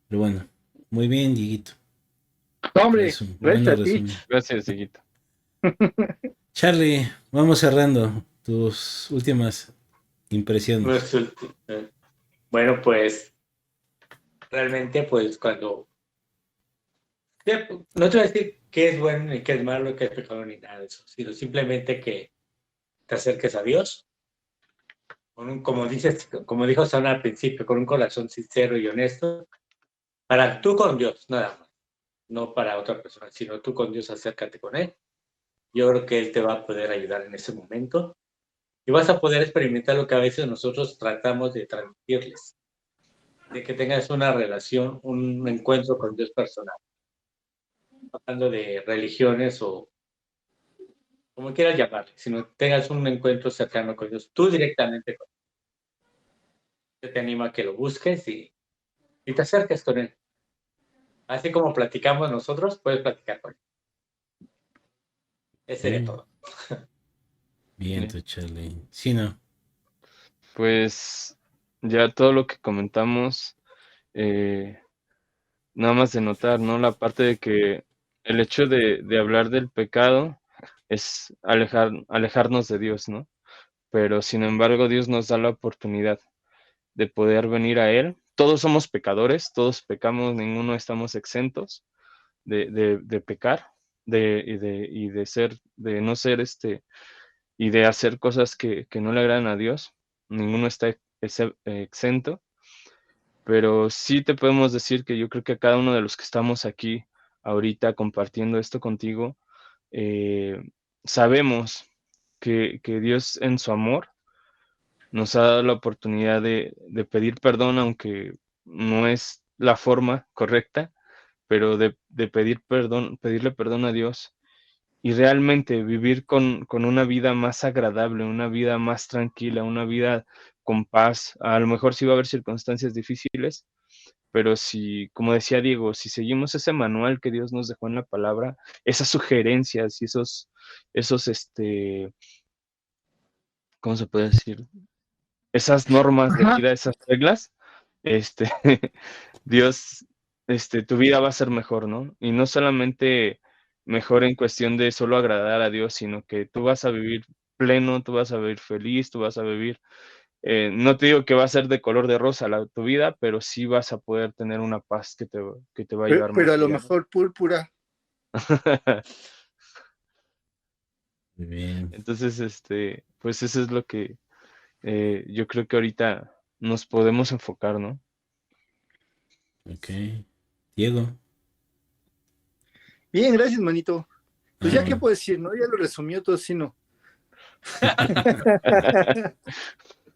Pero bueno, muy bien, Dieguito. Hombre, gracias a ti. Resumen. Gracias, Dieguito. Charlie, vamos cerrando tus últimas impresiones. Bueno, pues realmente, pues cuando... No te voy a decir qué es bueno ni qué es malo, ni qué es pecado ni nada de eso, sino simplemente que te acerques a Dios, como dijo Sana al principio, con un corazón sincero y honesto, para tú con Dios, nada más, no para otra persona, sino tú con Dios, acércate con Él. Yo creo que Él te va a poder ayudar en ese momento y vas a poder experimentar lo que a veces nosotros tratamos de transmitirles, de que tengas una relación, un encuentro con Dios personal, hablando de religiones o como quieras llamarle, sino tengas un encuentro cercano con Dios, tú directamente con Él. Yo te animo a que lo busques y te acerques con Él. Así como platicamos nosotros, puedes platicar con Él. Ese sería todo. Bien, tu Charlie. Sí, no. Pues ya todo lo que comentamos, nada más de notar, ¿no? La parte de que el hecho de hablar del pecado es alejarnos de Dios, ¿no? Pero sin embargo, Dios nos da la oportunidad de poder venir a Él. Todos somos pecadores, todos pecamos, ninguno estamos exentos de pecar, de no ser y de hacer cosas que no le agradan a Dios. Ninguno está exento. pero sí te podemos decir que yo creo que a cada uno de los que estamos aquí ahorita compartiendo esto contigo, eh, sabemos que Dios en su amor nos ha dado la oportunidad de pedir perdón, aunque no es la forma correcta, pero de pedir perdón, pedirle perdón a Dios y realmente vivir con una vida más agradable, una vida más tranquila, una vida con paz. A lo mejor sí va a haber circunstancias difíciles, pero si, como decía Diego, si seguimos ese manual que Dios nos dejó en la palabra, esas sugerencias y ¿cómo se puede decir? Esas normas de Ajá. vida, esas reglas, este, Dios, tu vida va a ser mejor, ¿no? Y no solamente mejor en cuestión de solo agradar a Dios, sino que tú vas a vivir pleno, tú vas a vivir feliz, tú vas a vivir, no te digo que va a ser de color de rosa tu vida, pero sí vas a poder tener una paz que te va a llevar Pero más a lo allá, ¿no? mejor púrpura. Muy bien. Entonces, pues eso es lo que yo creo que ahorita nos podemos enfocar, ¿no? Ok. Diego. Bien, gracias, manito. Pues ya qué Ah, puedo decir, ¿no? Ya lo resumió todo así, ¿no?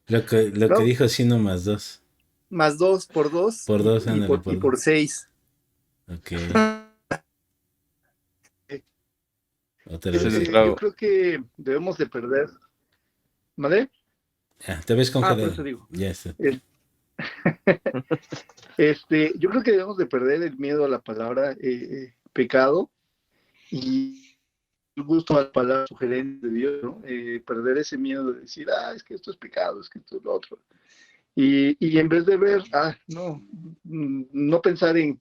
lo que ¿No? dijo Sino más dos. Más dos por dos Por dos, ándale, y por dos. por seis. Ok. Otra Ese es vez. nuestro, Yo creo que debemos de perder. ¿Vale? Ah, te ves Por eso congelado. digo. Ya está. Es- yo creo que debemos de perder el miedo a la palabra pecado y el gusto a la palabra sugerente de Dios, ¿no? Perder ese miedo de decir, es que esto es pecado, es que esto es lo otro. Y en vez de ver, no, no pensar en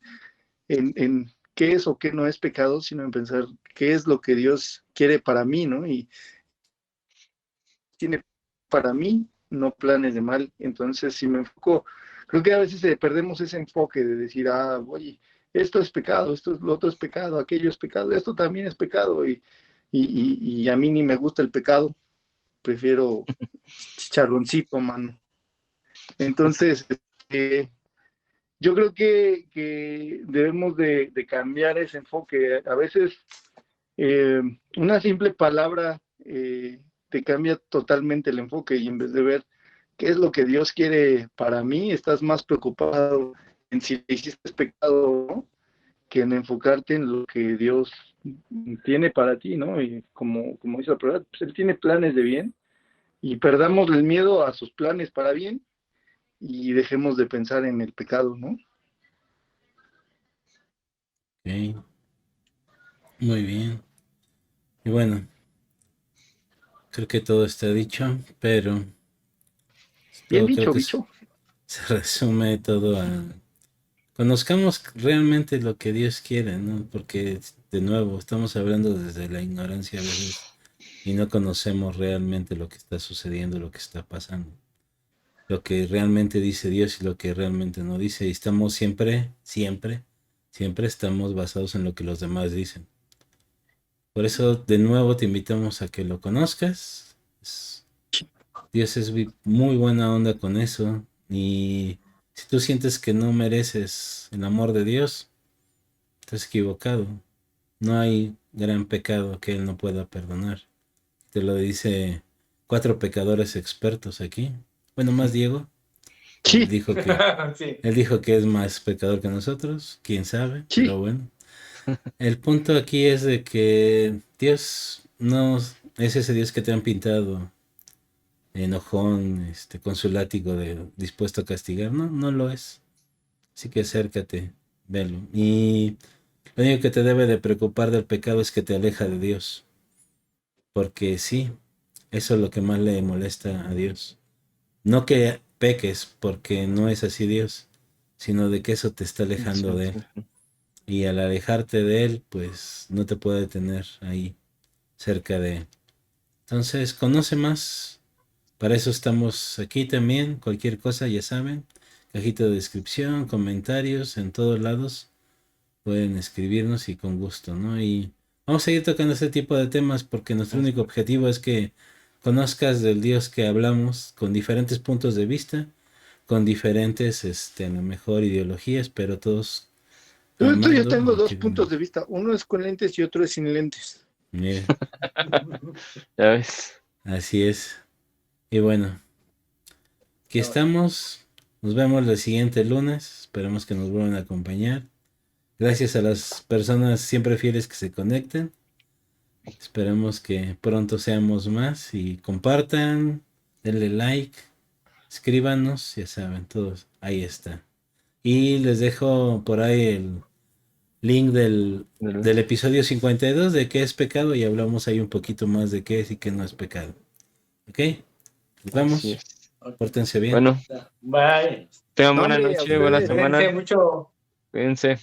qué es o qué no es pecado, sino en pensar qué es lo que Dios quiere para mí, ¿no? Y tiene para mí, no planes de mal. Entonces, si me enfoco, creo que a veces perdemos ese enfoque de decir, oye, esto es pecado, esto es lo otro es pecado, aquello es pecado, esto también es pecado, y a mí ni me gusta el pecado, prefiero chicharroncito, mano. Entonces, yo creo que debemos de cambiar ese enfoque. A veces una simple palabra te cambia totalmente el enfoque y en vez de ver qué es lo que Dios quiere para mí, estás más preocupado en si hiciste pecado o no, que en enfocarte en lo que Dios tiene para ti, ¿no? Y como dice la palabra, pues Él tiene planes de bien y perdamos el miedo a sus planes para bien y dejemos de pensar en el pecado, ¿no? Ok. Muy bien. Y bueno, creo que todo está dicho, pero Bien todo creo dicho, que bicho. se resume todo a conozcamos realmente lo que Dios quiere, ¿no? Porque de nuevo estamos hablando desde la ignorancia a veces y no conocemos realmente lo que está sucediendo, lo que está pasando, lo que realmente dice Dios y lo que realmente no dice. Y estamos siempre estamos basados en lo que los demás dicen. Por eso de nuevo te invitamos a que lo conozcas. Dios es muy buena onda con eso. Y si tú sientes que no mereces el amor de Dios, estás equivocado. No hay gran pecado que Él no pueda perdonar. Te lo dice 4 pecadores expertos aquí. Bueno, más Diego. Él Sí, dijo que, Sí. él dijo que es más pecador que nosotros. Quién sabe, sí, pero bueno. El punto aquí es de que Dios no es ese Dios que te han pintado enojón, con su látigo dispuesto a castigar. No, no lo es. Así que acércate, velo. Y lo único que te debe de preocupar del pecado es que te aleja de Dios. Porque sí, eso es lo que más le molesta a Dios. No que peques, porque no es así Dios, sino de que eso te está alejando sí, de Él. sí, sí. Y al alejarte de Él, pues no te puede tener ahí cerca de Él. Entonces, conoce más. Para eso estamos aquí también. Cualquier cosa, ya saben. Cajita de descripción, comentarios, en todos lados. Pueden escribirnos y con gusto, ¿no? Y vamos a seguir tocando este tipo de temas porque nuestro único objetivo es que conozcas del Dios que hablamos con diferentes puntos de vista, con diferentes, a lo mejor ideologías, pero todos Yo amando tengo lo dos que- puntos de vista. Uno es con lentes y otro es sin lentes. Mira, Ya ves. así es. Y bueno, aquí estamos. Nos vemos el siguiente lunes. Esperemos que nos vuelvan a acompañar. Gracias a las personas siempre fieles que se conecten. Esperemos que pronto seamos más y compartan, denle like, escríbanos, ya saben, todos. Ahí está. Y les dejo por ahí el link del episodio 52 de qué es pecado y hablamos ahí un poquito más de qué es y qué no es pecado. ¿Ok? Nos vemos. Así es. Pórtense bien. Bueno, Bye. tengan No, buena hombre, a noche, buena ustedes. semana. Cuídense mucho. Cuídense.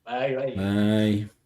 Bye, bye. Bye.